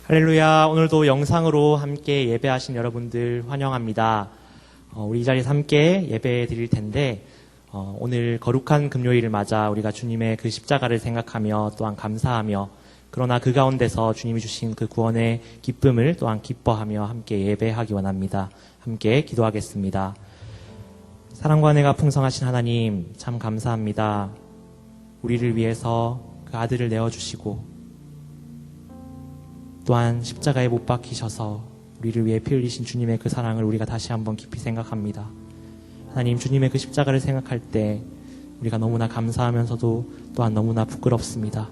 할렐루야. 오늘도 영상으로 함께 예배하신 여러분들 환영합니다. 우리 이 자리에서 함께 예배 드릴 텐데 오늘 거룩한 금요일을 맞아 우리가 주님의 그 십자가를 생각하며 또한 감사하며 그러나 그 가운데서 주님이 주신 그 구원의 기쁨을 또한 기뻐하며 함께 예배하기 원합니다. 함께 기도하겠습니다. 사랑과 은혜가 풍성하신 하나님 참 감사합니다. 우리를 위해서 그 아들을 내어주시고 또한 십자가에 못 박히셔서 우리를 위해 피 흘리신 주님의 그 사랑을 우리가 다시 한번 깊이 생각합니다. 하나님, 주님의 그 십자가를 생각할 때 우리가 너무나 감사하면서도 또한 너무나 부끄럽습니다.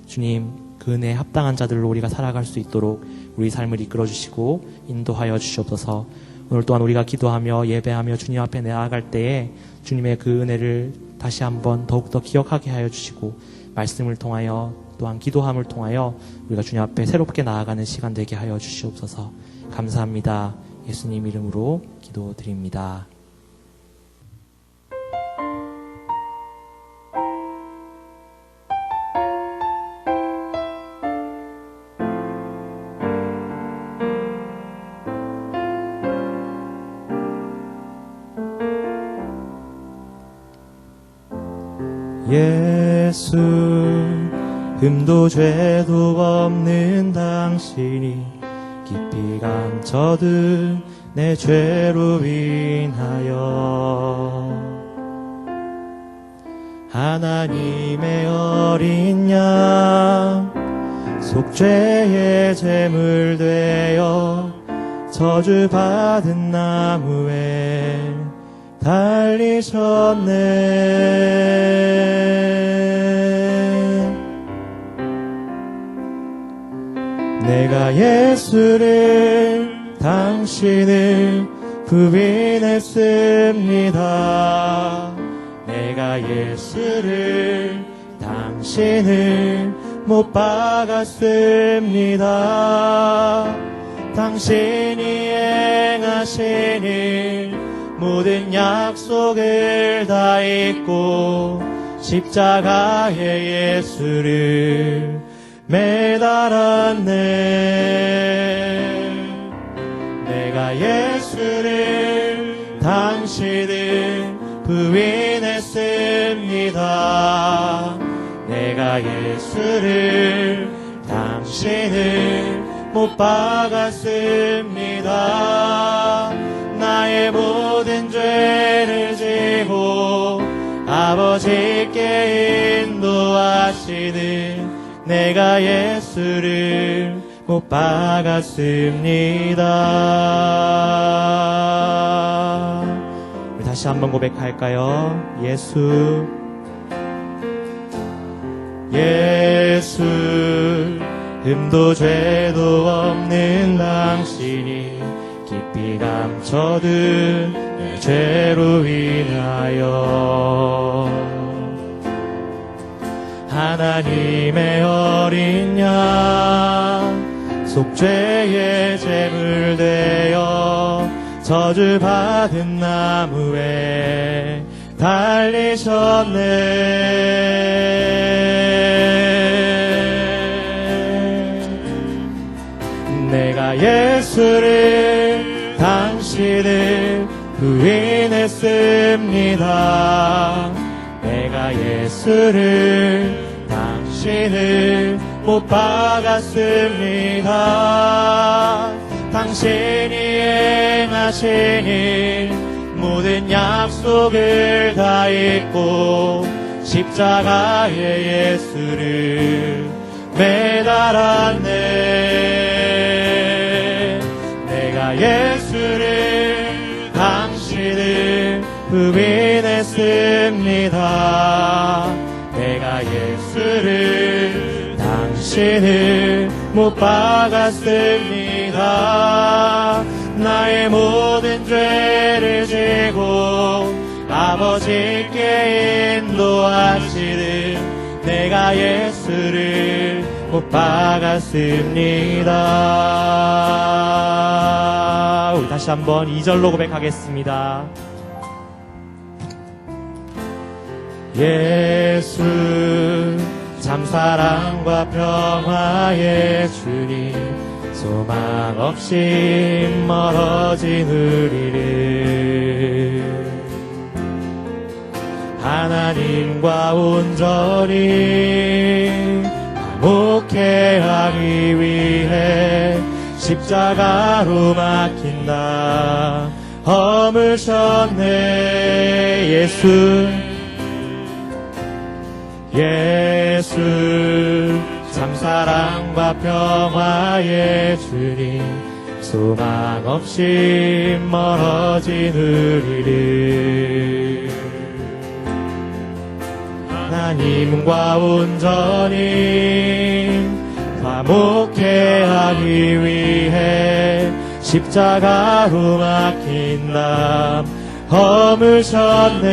주님, 그 은혜에 합당한 자들로 우리가 살아갈 수 있도록 우리 삶을 이끌어주시고 인도하여 주시옵소서. 오늘 또한 우리가 기도하며 예배하며 주님 앞에 나아갈 때에 주님의 그 은혜를 다시 한번 더욱더 기억하게 하여 주시고 말씀을 통하여 또한 기도함을 통하여 우리가 주님 앞에 새롭게 나아가는 시간 되게 하여 주시옵소서. 감사합니다. 예수님 이름으로 기도드립니다. 예수 흠도 죄도 없는 당신이 깊이 감춰둔 내 죄로 인하여 하나님의 어린 양 속죄의 제물 되어 저주받은 나무에 달리셨네. 내가 예수를 당신을 부인했습니다. 내가 예수를 당신을 못 박았습니다. 당신이 행하신 일 모든 약속을 다 잊고 십자가에 예수를 매달았네. 내가 예수를 당신을 부인했습니다. 내가 예수를 당신을 못 박았습니다. 나의 모든 죄를 지고 아버지께 인도하시는 내가 예수를 못 박았습니다. 우리 다시 한번 고백할까요? 예수 흠도 죄도 없는 당신이 깊이 감춰둔 내 죄로 인하여 하나님의 어린 양 속죄의 제물 되어 저주받은 나무에 달리셨네. 내가 예수를 당신을 부인했습니다. 내가 예수를 당신을 못 박았습니다. 당신이 행하신 일 모든 약속을 다 잊고 십자가에 예수를 매달았네. 내가 예수를 당신을 부인했습니다. 내가 예수를 당신을 못 박았습니다. 나의 모든 죄를 지고 아버지께 인도하시는 내가 예수를 못 박았습니다. 우리 다시 한번 2절로 고백하겠습니다. 예수 참 사랑과 평화의 주님 소망 없이 멀어진 우리를 하나님과 온전히 화목해 하기 위해 십자가로 막힌 나 허물셨네. 예수 참 사랑과 평화의 주님, 소망 없이 멀어진 우리를 하나님과 온전히 화목해 하기 위해 십자가로 막힌 남 허물셨네.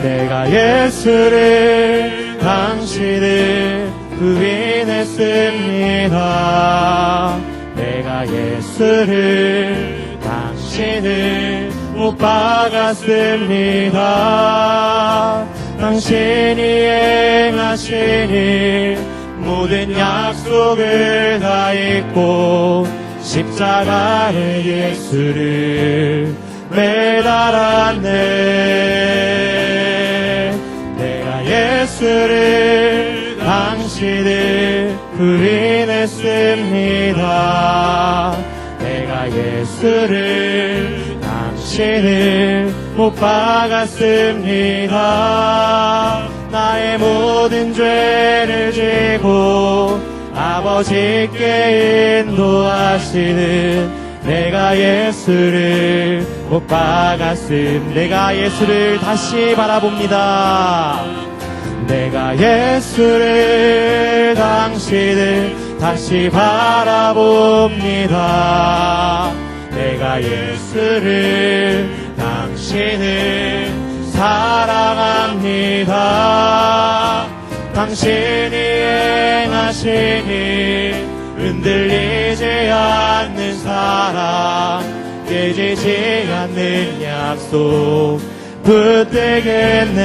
내가 예수를 당신을 부인했습니다. 내가 예수를 당신을 못 박았습니다. 당신이 행하신 일 모든 약속을 다 잊고 십자가에 예수를 매달았네. 내가 예수를 당신을 부인했습니다. 내가 예수를 당신을 못 박았습니다. 나의 모든 죄를 지고 아버지께 인도하시는 내가 예수를 못 박았음. 내가 예수를 다시 바라봅니다. 내가 예수를 당신을 다시 바라봅니다. 내가 예수를 당신을 사랑합니다. 당신이 행하신 일 흔들리지 않는 사랑, 깨지지 않는 약속 붙들겠네.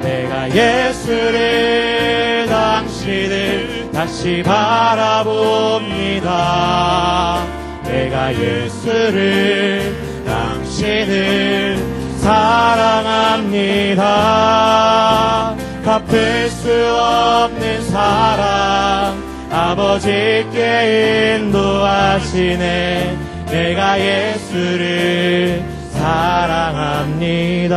내가 예수를 당신을 다시 바라봅니다. 내가 예수를 당신을 사랑합니다. 갚을 수 없는 사랑 아버지께 인도하시네. 내가 예수를 사랑합니다.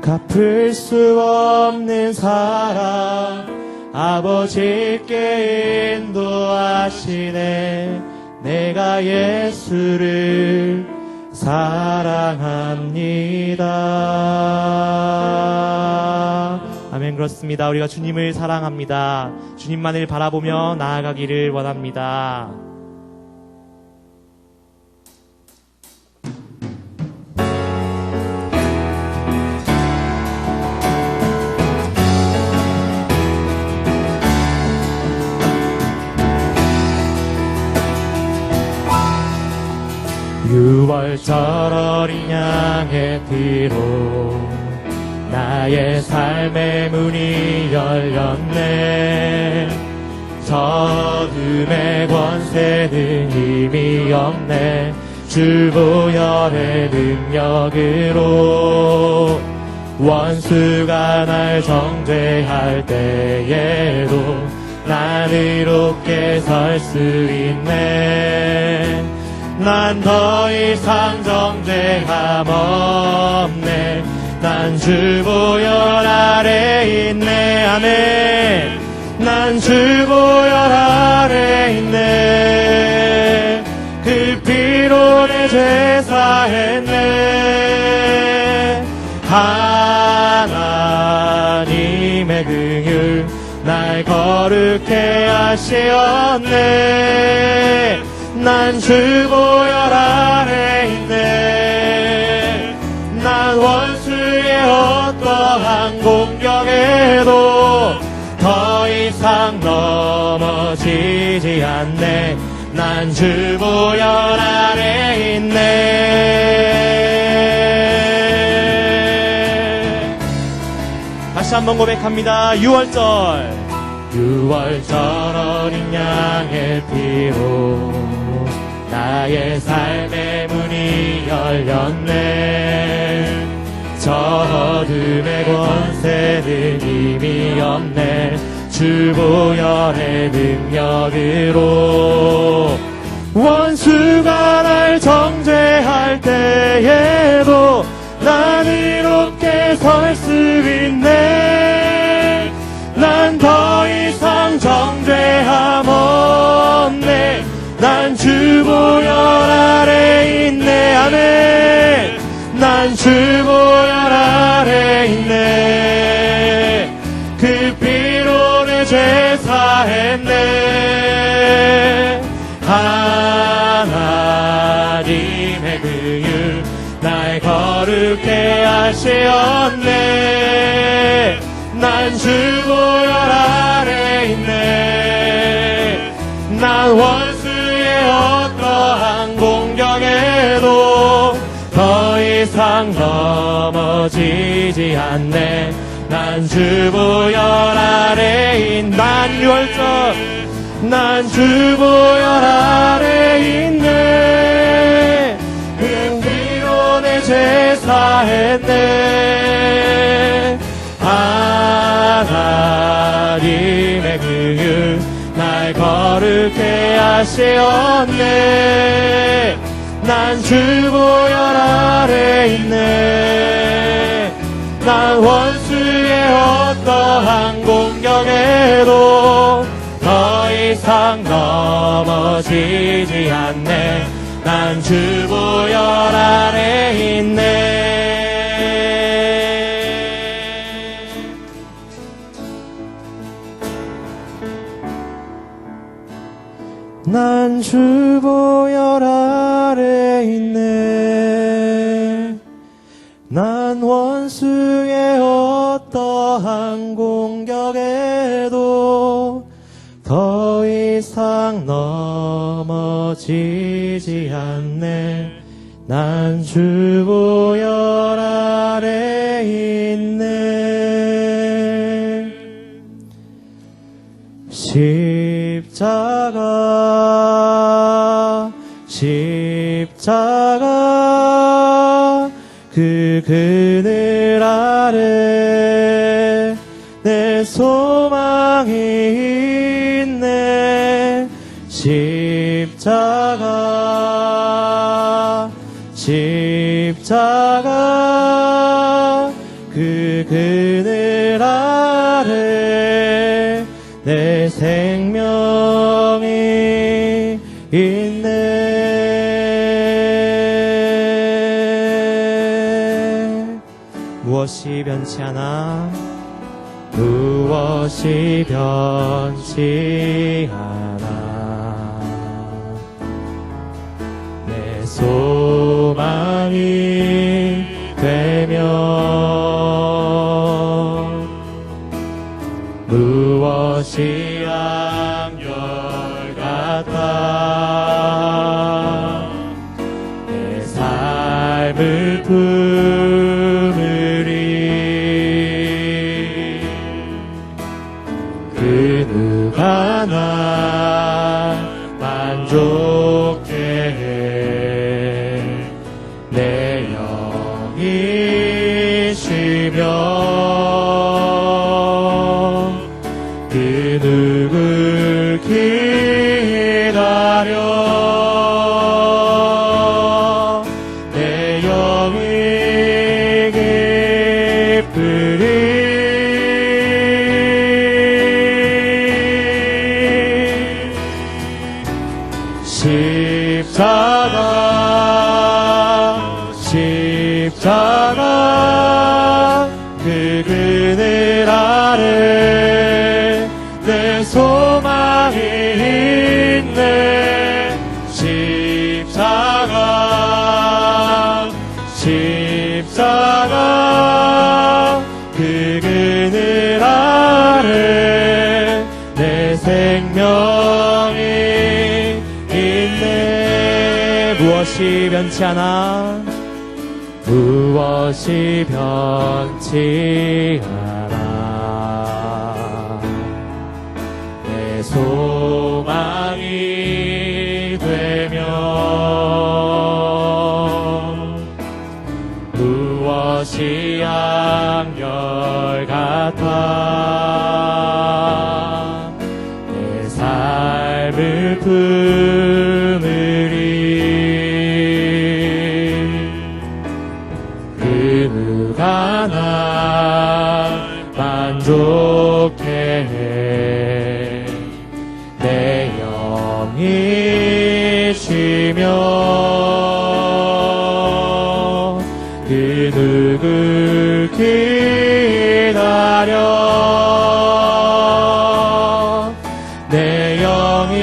갚을 수 없는 사랑 아버지께 인도하시네. 내가 예수를 사랑합니다. 아멘. 그렇습니다. 우리가 주님을 사랑합니다. 주님만을 바라보며 나아가기를 원합니다. 유월절 어린 양의 피로 나의 삶의 문이 열렸네. 어둠의 권세는 힘이 없네. 주 보혈의 능력으로 원수가 날 정죄할 때에도 난 의롭게 설 수 있네. 난 더 이상 정죄함 없네. 난 주 보혈 아래 있네. 아멘. 난 주 보혈 아래 있네. 그 피로 내 죄 사했네. 하나님의 긍휼 날 거룩해 하시었네. 난 주 보혈 아래 있네. 난 원수의 어떠한 공격에도 더 이상 넘어지지 않네. 난 주 보혈 아래 있네. 다시 한번 고백합니다. 6월절 어린 양의 피로 나의 삶의 문이 열렸네. 저 어둠의 권세는 이미 없네. 주 보혈의 능력으로 원수가 날 정죄할 때에도 난 이롭게 설 수 있네. 난 더 이상 정죄함 없네. 난 주 보혈 아래 있네. 아멘. 난 주 보혈 아래 있네. 그 피로 내 죄 사했네. 하나님의 긍휼 날 거룩해 하시었네. 난 주 보혈 아래 있네. 난 원수의 어떠한 공격에도 더 이상 넘어지지 않네. 난 주 보혈 아래 있네. 난 주 보혈 아래 있네. 그 피로 내 죄 사했네. 하나님의 긍휼 날 거룩해 하시었네. 난 주 보혈 아래 있네. 난 원수의 어떠한 공격에도 더 이상 넘어지지 않네. 난 주 보혈 아래 있네. 난 주 보혈 아래 있네. 난 원수의 어떠한 공격에도 더 이상 넘어지지 않네. 난 주 보혈 아래 있네. 십자가 그 그늘 아래 내 소망이 있네. 십자가 그 그늘 아래 내 생명이 있네. 무엇이 변치 않아. 무엇이 변치 않아. 내 소망이 되면 무엇이 양열같아. 내 삶을 품으리. 그 누가 나 만족해 해. 내 영이 쉬며 그 누굴 기다려. 내 영이 기쁘리. 십자가 그 그늘 아래 내 소망이 있네. 십자가 그 그늘 아래 내 생명이 있네. 무엇이 변치 않아. 무엇이 변치 않아. 해 내 영이 쉬며 그 누굴 기다려 내 영이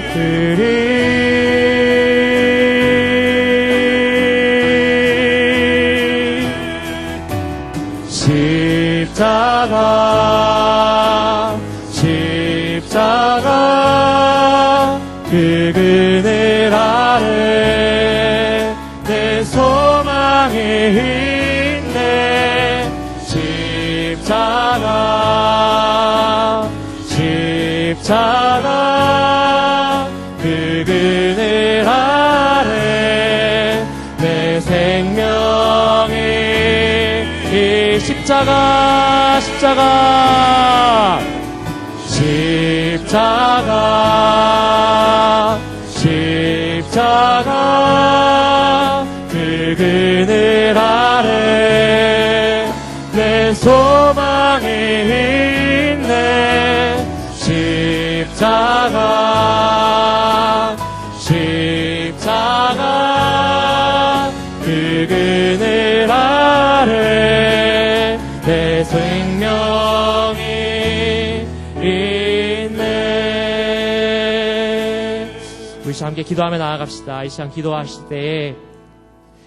기쁘리 십자가 그 그늘 아래 내 소망이 있네 십자가 그 그늘 아래 내 생명이 이 십자가 그 그늘 아래 내 소망이 있네 십자가 그 그늘 아래 내 생명이 있네. 우리 시간 함께 기도하며 나아갑시다. 이 시간 기도하실 때에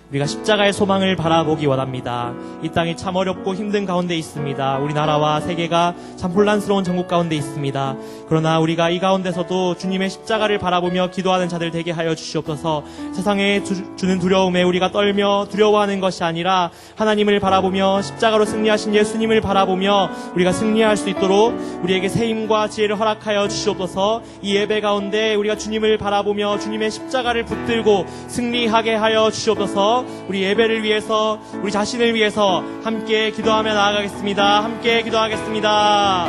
우리가 십자가의 소망을 바라보기 원합니다. 이 땅이 참 어렵고 힘든 가운데 있습니다. 우리나라와 세계가 참 혼란스러운 전국 가운데 있습니다. 그러나 우리가 이 가운데서도 주님의 십자가를 바라보며 기도하는 자들 되게 하여 주시옵소서. 세상에 주는 두려움에 우리가 떨며 두려워하는 것이 아니라 하나님을 바라보며 십자가로 승리하신 예수님을 바라보며 우리가 승리할 수 있도록 우리에게 새 힘과 지혜를 허락하여 주시옵소서. 이 예배 가운데 우리가 주님을 바라보며 주님의 십자가를 붙들고 승리하게 하여 주시옵소서. 우리 예배를 위해서 우리 자신을 위해서 함께 기도하며 나아가겠습니다. 함께 기도하겠습니다.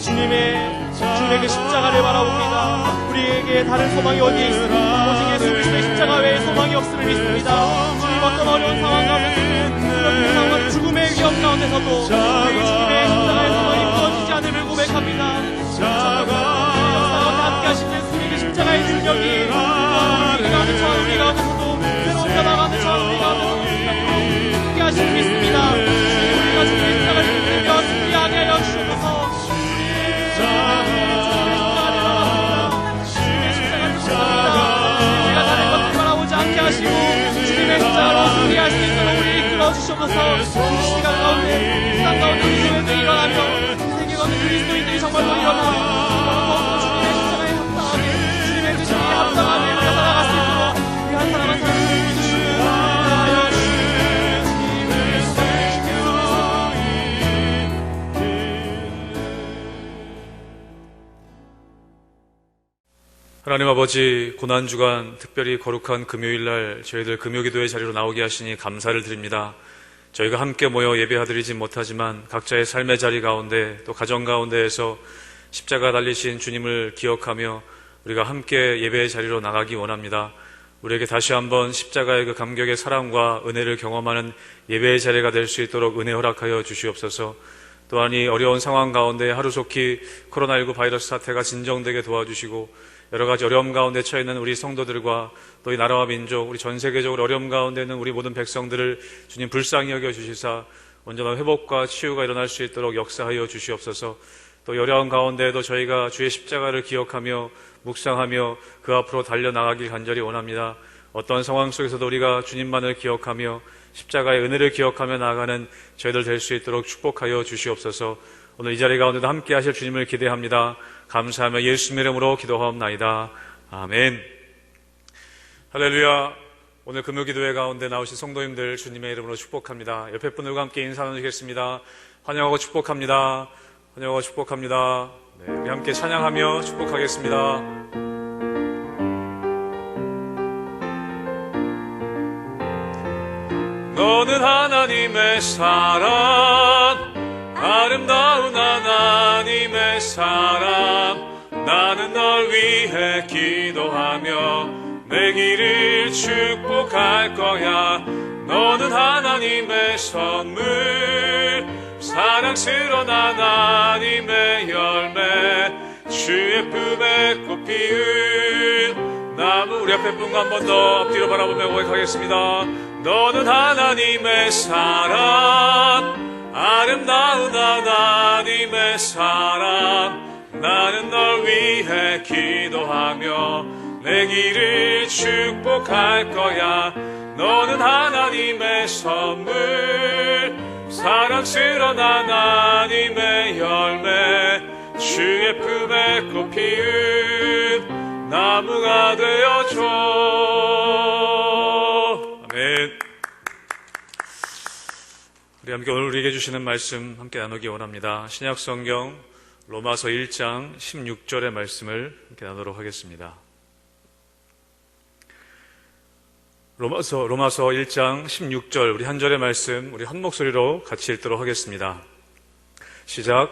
주님의 그 십자가를 바라봅니다. 우리에게 다른 소망이 어디에 있습니까? 오직 예수 그리스도의 십자가 외에 소망이 없음을 믿습니다. 주님 어떤 어려운 상황 가운데서도 그런 상황 죽음의 위험 가운데서도 우리 주님의 십자가의 소망이 무너지지 않음을 고백합니다. 함께 하신 예수님의 십자가의 능력이 우리 가운데 참 우리 가운데서도 새로운 변화가는 참 우리 가운데서도 함께 하시고 있습니다. 우리가 주님의 십자가를 붙들며 승리하게 하여 주시옵소서. 주님의 십자가를 붙듭니다. 우리가 다른 것을 바라보지 않게 하시고 주님의 십자가로 승리할 수 있도록 우리 이끌어 주시옵소서. 이 시간 가운데 세상 가운데 이제는 일어나며 세계가 그리스도인들이 정말로 일어나며 주님의 십자가에 합당하게 주님의 그 신에 합당하게 우리가 살아갈 수 있도록 우리 한 사람 한 사람 주시옵소서. 하나님 아버지, 고난주간 특별히 거룩한 금요일날 저희들 금요기도의 자리로 나오게 하시니 감사를 드립니다. 저희가 함께 모여 예배하드리지 못하지만 각자의 삶의 자리 가운데 또 가정 가운데에서 십자가 달리신 주님을 기억하며 우리가 함께 예배의 자리로 나가기 원합니다. 우리에게 다시 한번 십자가의 그 감격의 사랑과 은혜를 경험하는 예배의 자리가 될 수 있도록 은혜 허락하여 주시옵소서. 또한 이 어려운 상황 가운데 하루속히 코로나19 바이러스 사태가 진정되게 도와주시고 여러 가지 어려움 가운데 처해 있는 우리 성도들과 또 이 나라와 민족, 우리 전 세계적으로 어려움 가운데 있는 우리 모든 백성들을 주님 불쌍히 여겨 주시사 온전한 회복과 치유가 일어날 수 있도록 역사하여 주시옵소서. 또 어려운 가운데에도 저희가 주의 십자가를 기억하며 묵상하며 그 앞으로 달려나가길 간절히 원합니다. 어떤 상황 속에서도 우리가 주님만을 기억하며 십자가의 은혜를 기억하며 나아가는 저희들 될 수 있도록 축복하여 주시옵소서. 오늘 이 자리 가운데도 함께 하실 주님을 기대합니다. 감사하며 예수님의 이름으로 기도하옵나이다. 아멘. 할렐루야. 오늘 금요기도회 가운데 나오신 성도님들 주님의 이름으로 축복합니다. 옆에 분들과 함께 인사 나누시겠습니다. 환영하고 축복합니다. 환영하고 축복합니다. 네, 우리 함께 찬양하며 축복하겠습니다. 너는 하나님의 사랑, 아름다운 하나님의 사랑. 나는 널 위해 기도하며 내 길을 축복할 거야. 너는 하나님의 선물, 사랑스러운 하나님의 열매, 주의 품에 꽃 피운 나무. 우리 앞에 분과 한 번 더 앞뒤로 바라보며 고백하겠습니다. 너는 하나님의 사랑, 아름다운 하나님의 사랑, 나는 널 위해 기도하며 내 길을 축복할 거야. 너는 하나님의 선물, 사랑스러운 하나님의 열매, 주의 품에 꽃 피운 나무가 되어줘. 아멘. 우리 함께 오늘 우리에게 주시는 말씀 함께 나누기 원합니다. 신약 성경 로마서 1장 16절의 말씀을 함께 나누도록 하겠습니다. 로마서 1장 16절, 우리 한 절의 말씀 우리 한 목소리로 같이 읽도록 하겠습니다. 시작.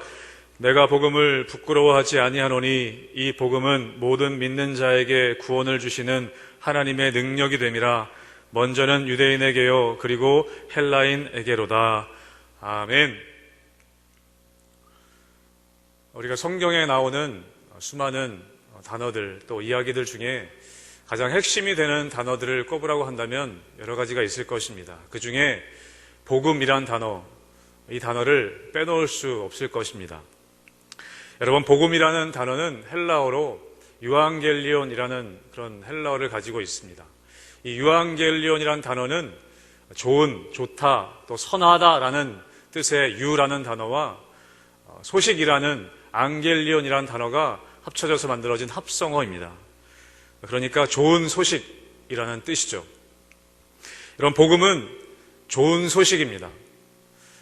내가 복음을 부끄러워하지 아니하노니 이 복음은 모든 믿는 자에게 구원을 주시는 하나님의 능력이 됨이라. 먼저는 유대인에게요 그리고 헬라인에게로다. 아멘. 우리가 성경에 나오는 수많은 단어들 또 이야기들 중에 가장 핵심이 되는 단어들을 꼽으라고 한다면 여러 가지가 있을 것입니다. 그 중에 복음이란 단어, 이 단어를 빼놓을 수 없을 것입니다. 여러분, 복음이라는 단어는 헬라어로 유앙겔리온이라는 그런 헬라어를 가지고 있습니다. 이 유앙겔리온이라는 단어는 좋은, 좋다, 또 선하다라는 뜻의 유라는 단어와 소식이라는 앙겔리온이라는 단어가 합쳐져서 만들어진 합성어입니다. 그러니까 좋은 소식이라는 뜻이죠. 이런 복음은 좋은 소식입니다.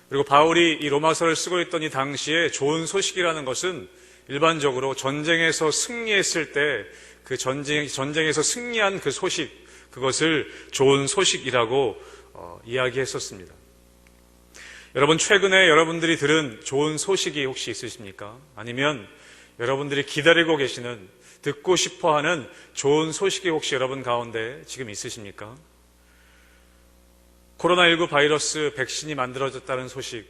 그리고 바울이 이 로마서를 쓰고 있던 이 당시에 좋은 소식이라는 것은 일반적으로 전쟁에서 승리했을 때 그 전쟁에서 승리한 그 소식, 그것을 좋은 소식이라고 이야기했었습니다. 여러분, 최근에 여러분들이 들은 좋은 소식이 혹시 있으십니까? 아니면 여러분들이 기다리고 계시는, 듣고 싶어하는 좋은 소식이 혹시 여러분 가운데 지금 있으십니까? 코로나19 바이러스 백신이 만들어졌다는 소식,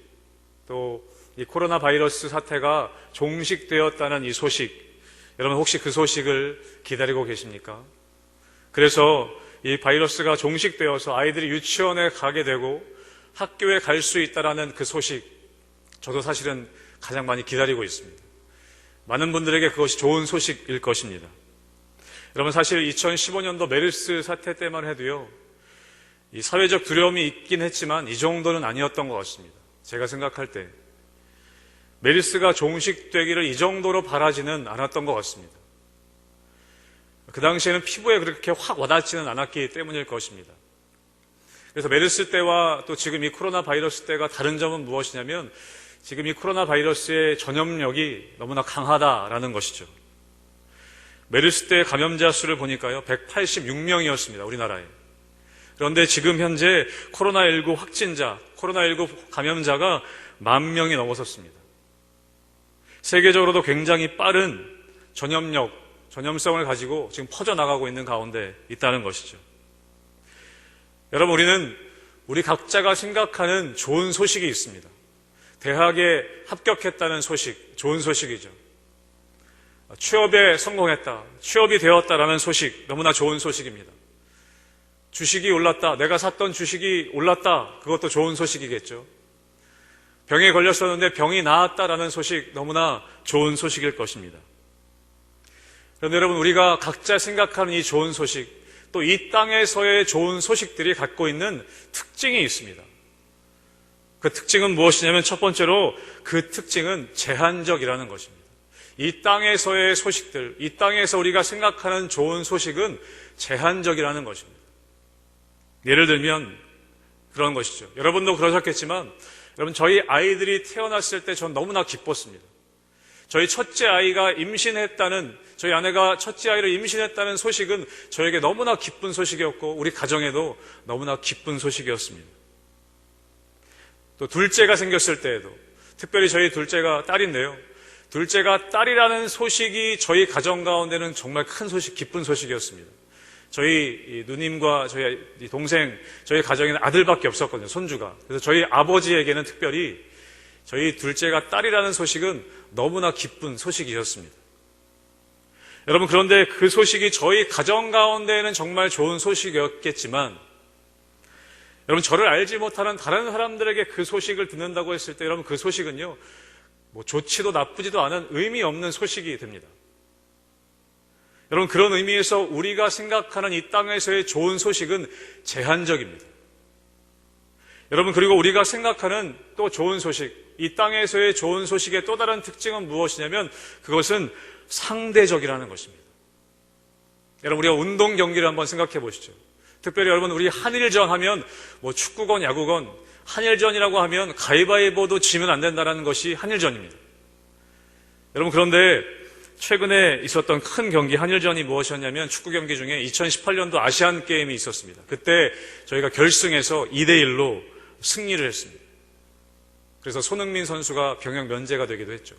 또 이 코로나 바이러스 사태가 종식되었다는 이 소식, 여러분 혹시 그 소식을 기다리고 계십니까? 그래서 이 바이러스가 종식되어서 아이들이 유치원에 가게 되고 학교에 갈 수 있다라는 그 소식, 저도 사실은 가장 많이 기다리고 있습니다. 많은 분들에게 그것이 좋은 소식일 것입니다. 여러분, 사실 2015년도 메르스 사태 때만 해도요, 이 사회적 두려움이 있긴 했지만 이 정도는 아니었던 것 같습니다. 제가 생각할 때 메르스가 종식되기를 이 정도로 바라지는 않았던 것 같습니다. 그 당시에는 피부에 그렇게 확 와닿지는 않았기 때문일 것입니다. 그래서 메르스 때와 또 지금 이 코로나 바이러스 때가 다른 점은 무엇이냐면, 지금 이 코로나 바이러스의 전염력이 너무나 강하다라는 것이죠. 메르스 때 감염자 수를 보니까요, 186명이었습니다. 우리나라에. 그런데 지금 현재 코로나19 확진자, 코로나19 감염자가 10,000명이 넘어섰습니다. 세계적으로도 굉장히 빠른 전염력, 전염성을 가지고 지금 퍼져나가고 있는 가운데 있다는 것이죠. 여러분, 우리 각자가 생각하는 좋은 소식이 있습니다. 대학에 합격했다는 소식, 좋은 소식이죠. 취업에 성공했다, 취업이 되었다라는 소식, 너무나 좋은 소식입니다. 주식이 올랐다, 내가 샀던 주식이 올랐다, 그것도 좋은 소식이겠죠. 병에 걸렸었는데 병이 나았다라는 소식, 너무나 좋은 소식일 것입니다. 그런데 여러분, 우리가 각자 생각하는 이 좋은 소식, 또 이 땅에서의 좋은 소식들이 갖고 있는 특징이 있습니다. 그 특징은 무엇이냐면, 첫 번째로 그 특징은 제한적이라는 것입니다. 이 땅에서의 소식들, 이 땅에서 우리가 생각하는 좋은 소식은 제한적이라는 것입니다. 예를 들면 그런 것이죠. 여러분도 그러셨겠지만, 여러분, 저희 아이들이 태어났을 때 전 너무나 기뻤습니다. 저희 첫째 아이가 임신했다는, 저희 아내가 첫째 아이를 임신했다는 소식은 저에게 너무나 기쁜 소식이었고, 우리 가정에도 너무나 기쁜 소식이었습니다. 또 둘째가 생겼을 때에도, 특별히 저희 둘째가 딸인데요, 둘째가 딸이라는 소식이 저희 가정 가운데는 정말 큰 소식, 기쁜 소식이었습니다. 저희 누님과 저희 동생, 저희 가정에는 아들밖에 없었거든요, 손주가. 그래서 저희 아버지에게는 특별히 저희 둘째가 딸이라는 소식은 너무나 기쁜 소식이었습니다. 여러분, 그런데 그 소식이 저희 가정 가운데에는 정말 좋은 소식이었겠지만, 여러분, 저를 알지 못하는 다른 사람들에게 그 소식을 듣는다고 했을 때, 여러분, 그 소식은요, 뭐 좋지도 나쁘지도 않은 의미 없는 소식이 됩니다. 여러분, 그런 의미에서 우리가 생각하는 이 땅에서의 좋은 소식은 제한적입니다. 여러분, 그리고 우리가 생각하는 또 좋은 소식, 이 땅에서의 좋은 소식의 또 다른 특징은 무엇이냐면 그것은 상대적이라는 것입니다. 여러분, 우리가 운동 경기를 한번 생각해 보시죠. 특별히 여러분, 우리 한일전 하면 뭐 축구건 야구건 한일전이라고 하면 가위바위보도 지면 안 된다는 것이 한일전입니다. 여러분, 그런데 최근에 있었던 큰 경기 한일전이 무엇이었냐면 축구 경기 중에 2018년도 아시안 게임이 있었습니다. 그때 저희가 결승에서 2대1로 승리를 했습니다. 그래서 손흥민 선수가 병역 면제가 되기도 했죠.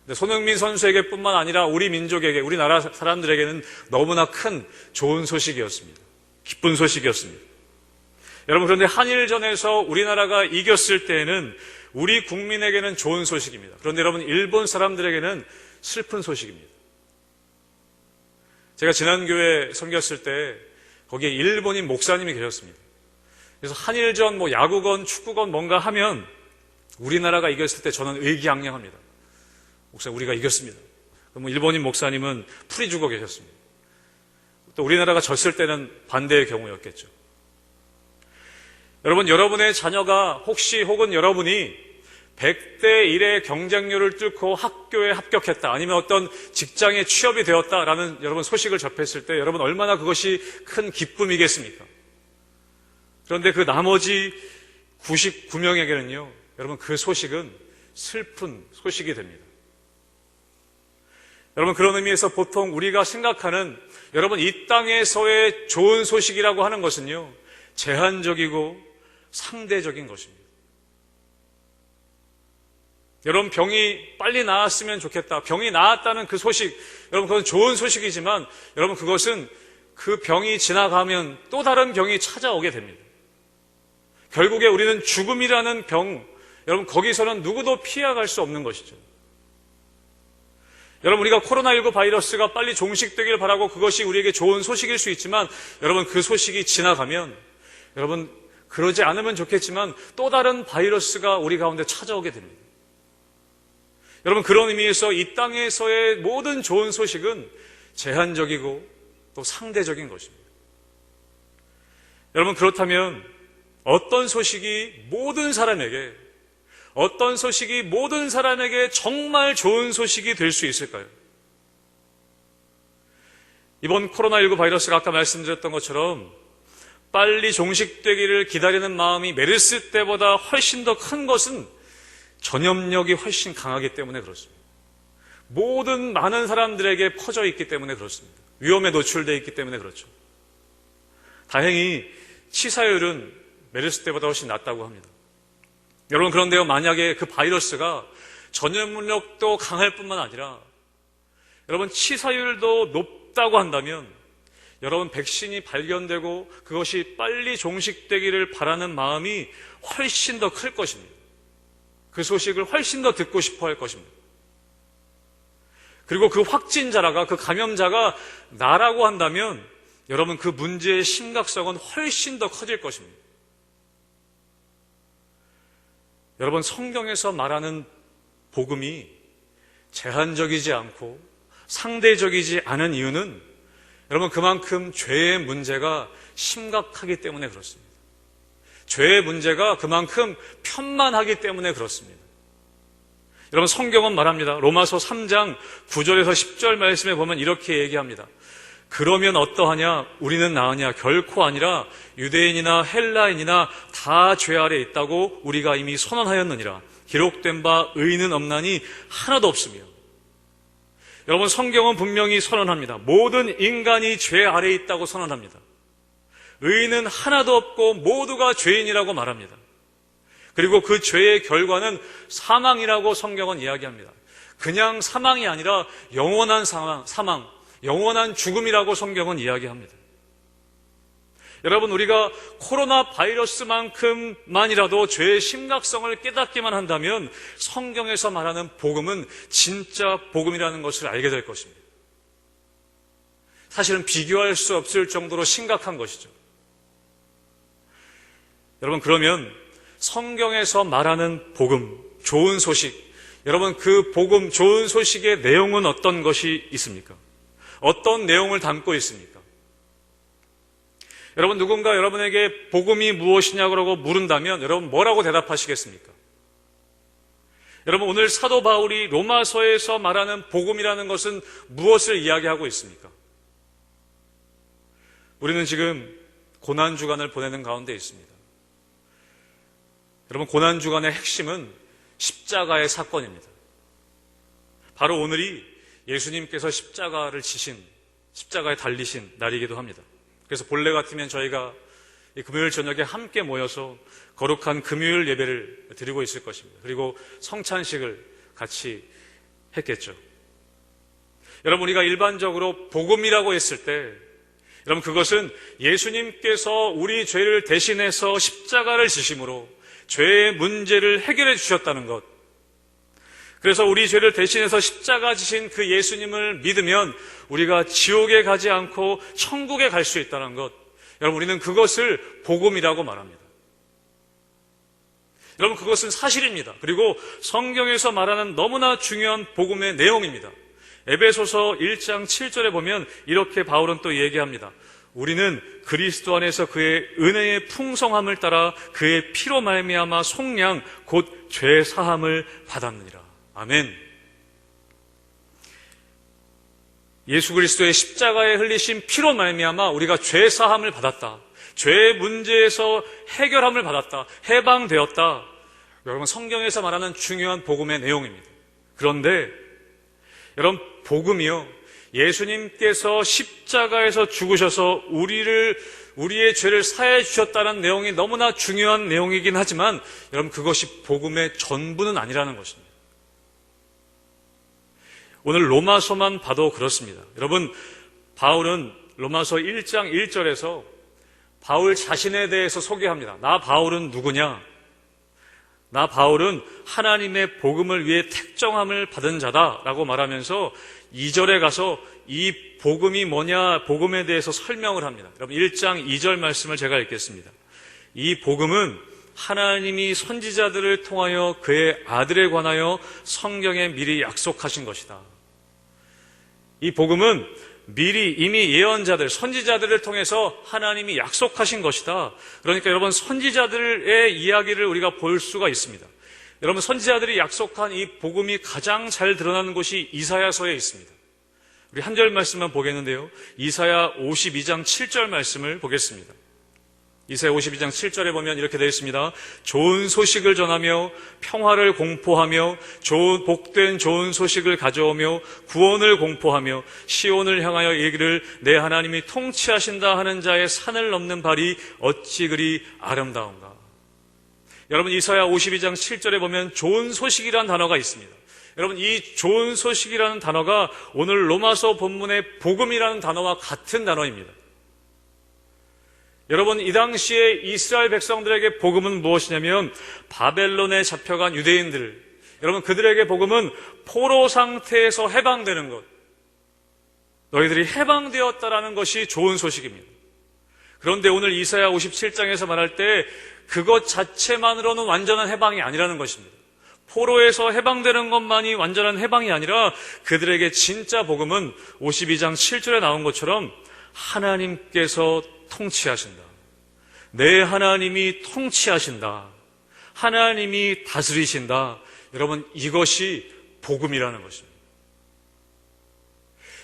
근데 손흥민 선수에게 뿐만 아니라 우리 민족에게, 우리나라 사람들에게는 너무나 큰 좋은 소식이었습니다. 기쁜 소식이었습니다. 여러분, 그런데 한일전에서 우리나라가 이겼을 때에는 우리 국민에게는 좋은 소식입니다. 그런데 여러분, 일본 사람들에게는 슬픈 소식입니다. 제가 지난 교회 섬겼을 때 거기에 일본인 목사님이 계셨습니다. 그래서 한일전, 뭐 야구건 축구건 뭔가 하면 우리나라가 이겼을 때 저는 의기양양합니다. 목사님, 우리가 이겼습니다. 그럼 일본인 목사님은 풀이 죽어 계셨습니다. 또 우리나라가 졌을 때는 반대의 경우였겠죠. 여러분, 여러분의 자녀가 혹은 여러분이 100대 1의 경쟁률을 뚫고 학교에 합격했다, 아니면 어떤 직장에 취업이 되었다라는 여러분 소식을 접했을 때 여러분 얼마나 그것이 큰 기쁨이겠습니까? 그런데 그 나머지 99명에게는요, 여러분, 그 소식은 슬픈 소식이 됩니다. 여러분, 그런 의미에서 보통 우리가 생각하는 여러분 이 땅에서의 좋은 소식이라고 하는 것은요, 제한적이고 상대적인 것입니다. 여러분, 병이 빨리 나았으면 좋겠다, 병이 나았다는 그 소식, 여러분, 그건 좋은 소식이지만 여러분, 그것은 그 병이 지나가면 또 다른 병이 찾아오게 됩니다. 결국에 우리는 죽음이라는 병, 여러분, 거기서는 누구도 피해갈 수 없는 것이죠. 여러분, 우리가 코로나19 바이러스가 빨리 종식되길 바라고 그것이 우리에게 좋은 소식일 수 있지만 여러분, 그 소식이 지나가면 여러분, 그러지 않으면 좋겠지만 또 다른 바이러스가 우리 가운데 찾아오게 됩니다. 여러분, 그런 의미에서 이 땅에서의 모든 좋은 소식은 제한적이고 또 상대적인 것입니다. 여러분, 그렇다면 어떤 소식이 모든 사람에게 정말 좋은 소식이 될 수 있을까요? 이번 코로나19 바이러스가 아까 말씀드렸던 것처럼 빨리 종식되기를 기다리는 마음이 메르스 때보다 훨씬 더 큰 것은 전염력이 훨씬 강하기 때문에 그렇습니다. 많은 사람들에게 퍼져 있기 때문에 그렇습니다. 위험에 노출되어 있기 때문에 그렇죠. 다행히 치사율은 메르스 때보다 훨씬 낮다고 합니다. 여러분, 그런데요, 만약에 그 바이러스가 전염력도 강할 뿐만 아니라 여러분 치사율도 높다고 한다면 여러분, 백신이 발견되고 그것이 빨리 종식되기를 바라는 마음이 훨씬 더 클 것입니다. 그 소식을 훨씬 더 듣고 싶어 할 것입니다. 그리고 그 확진자라가, 그 감염자가 나라고 한다면 여러분, 그 문제의 심각성은 훨씬 더 커질 것입니다. 여러분, 성경에서 말하는 복음이 제한적이지 않고 상대적이지 않은 이유는 여러분, 그만큼 죄의 문제가 심각하기 때문에 그렇습니다. 죄의 문제가 그만큼 편만하기 때문에 그렇습니다. 여러분, 성경은 말합니다. 로마서 3장 9절에서 10절 말씀에 보면 이렇게 얘기합니다. 그러면 어떠하냐? 우리는 나으냐? 결코 아니라 유대인이나 헬라인이나 다 죄 아래 있다고 우리가 이미 선언하였느니라. 기록된 바 의인은 없나니 하나도 없으며. 여러분, 성경은 분명히 선언합니다. 모든 인간이 죄 아래 있다고 선언합니다. 의인은 하나도 없고 모두가 죄인이라고 말합니다. 그리고 그 죄의 결과는 사망이라고 성경은 이야기합니다. 그냥 사망이 아니라 영원한 사망, 영원한 죽음이라고 성경은 이야기합니다. 여러분, 우리가 코로나 바이러스만큼만이라도 죄의 심각성을 깨닫기만 한다면 성경에서 말하는 복음은 진짜 복음이라는 것을 알게 될 것입니다. 사실은 비교할 수 없을 정도로 심각한 것이죠. 여러분, 그러면 성경에서 말하는 복음, 좋은 소식, 여러분, 그 복음, 좋은 소식의 내용은 어떤 것이 있습니까? 어떤 내용을 담고 있습니까? 여러분, 누군가 여러분에게 복음이 무엇이냐고 물은다면 여러분 뭐라고 대답하시겠습니까? 여러분, 오늘 사도 바울이 로마서에서 말하는 복음이라는 것은 무엇을 이야기하고 있습니까? 우리는 지금 고난주간을 보내는 가운데 있습니다. 여러분, 고난주간의 핵심은 십자가의 사건입니다. 바로 오늘이 예수님께서 십자가를 지신, 십자가에 달리신 날이기도 합니다. 그래서 본래 같으면 저희가 이 금요일 저녁에 함께 모여서 거룩한 금요일 예배를 드리고 있을 것입니다. 그리고 성찬식을 같이 했겠죠. 여러분, 우리가 일반적으로 복음이라고 했을 때 여러분, 그것은 예수님께서 우리 죄를 대신해서 십자가를 지심으로 죄의 문제를 해결해 주셨다는 것, 그래서 우리 죄를 대신해서 십자가 지신 그 예수님을 믿으면 우리가 지옥에 가지 않고 천국에 갈 수 있다는 것, 여러분, 우리는 그것을 복음이라고 말합니다. 여러분, 그것은 사실입니다. 그리고 성경에서 말하는 너무나 중요한 복음의 내용입니다. 에베소서 1장 7절에 보면 이렇게 바울은 또 얘기합니다. 우리는 그리스도 안에서 그의 은혜의 풍성함을 따라 그의 피로 말미암아 속량 곧 죄 사함을 받았느니라. 아멘. 예수 그리스도의 십자가에 흘리신 피로 말미암아 우리가 죄 사함을 받았다. 죄의 문제에서 해결함을 받았다. 해방되었다. 여러분, 성경에서 말하는 중요한 복음의 내용입니다. 그런데 여러분, 복음이요, 예수님께서 십자가에서 죽으셔서 우리의 죄를 사해 주셨다는 내용이 너무나 중요한 내용이긴 하지만 여러분, 그것이 복음의 전부는 아니라는 것입니다. 오늘 로마서만 봐도 그렇습니다. 여러분, 바울은 로마서 1장 1절에서 바울 자신에 대해서 소개합니다. 나 바울은 누구냐? 나 바울은 하나님의 복음을 위해 택정함을 받은 자다라고 말하면서 2절에 가서 이 복음이 뭐냐, 복음에 대해서 설명을 합니다. 여러분, 1장 2절 말씀을 제가 읽겠습니다. 이 복음은 하나님이 선지자들을 통하여 그의 아들에 관하여 성경에 미리 약속하신 것이다. 이 복음은 미리 이미 예언자들, 선지자들을 통해서 하나님이 약속하신 것이다. 그러니까 여러분, 선지자들의 이야기를 우리가 볼 수가 있습니다. 여러분, 선지자들이 약속한 이 복음이 가장 잘 드러나는 곳이 이사야서에 있습니다. 우리 한 절 말씀만 보겠는데요. 이사야 52장 7절 말씀을 보겠습니다. 이사야 52장 7절에 보면 이렇게 되어 있습니다. 좋은 소식을 전하며 평화를 공포하며 복된 좋은 소식을 가져오며 구원을 공포하며 시온을 향하여 이르기를 내 하나님이 통치하신다 하는 자의 산을 넘는 발이 어찌 그리 아름다운가. 여러분, 이사야 52장 7절에 보면 좋은 소식이라는 단어가 있습니다. 여러분, 이 좋은 소식이라는 단어가 오늘 로마서 본문의 복음이라는 단어와 같은 단어입니다. 여러분, 이 당시에 이스라엘 백성들에게 복음은 무엇이냐면 바벨론에 잡혀간 유대인들, 여러분, 그들에게 복음은 포로 상태에서 해방되는 것, 너희들이 해방되었다라는 것이 좋은 소식입니다. 그런데 오늘 이사야 57장에서 말할 때 그것 자체만으로는 완전한 해방이 아니라는 것입니다. 포로에서 해방되는 것만이 완전한 해방이 아니라 그들에게 진짜 복음은 52장 7절에 나온 것처럼 하나님께서 통치하신다. 내 하나님이 통치하신다. 하나님이 다스리신다. 여러분, 이것이 복음이라는 것입니다.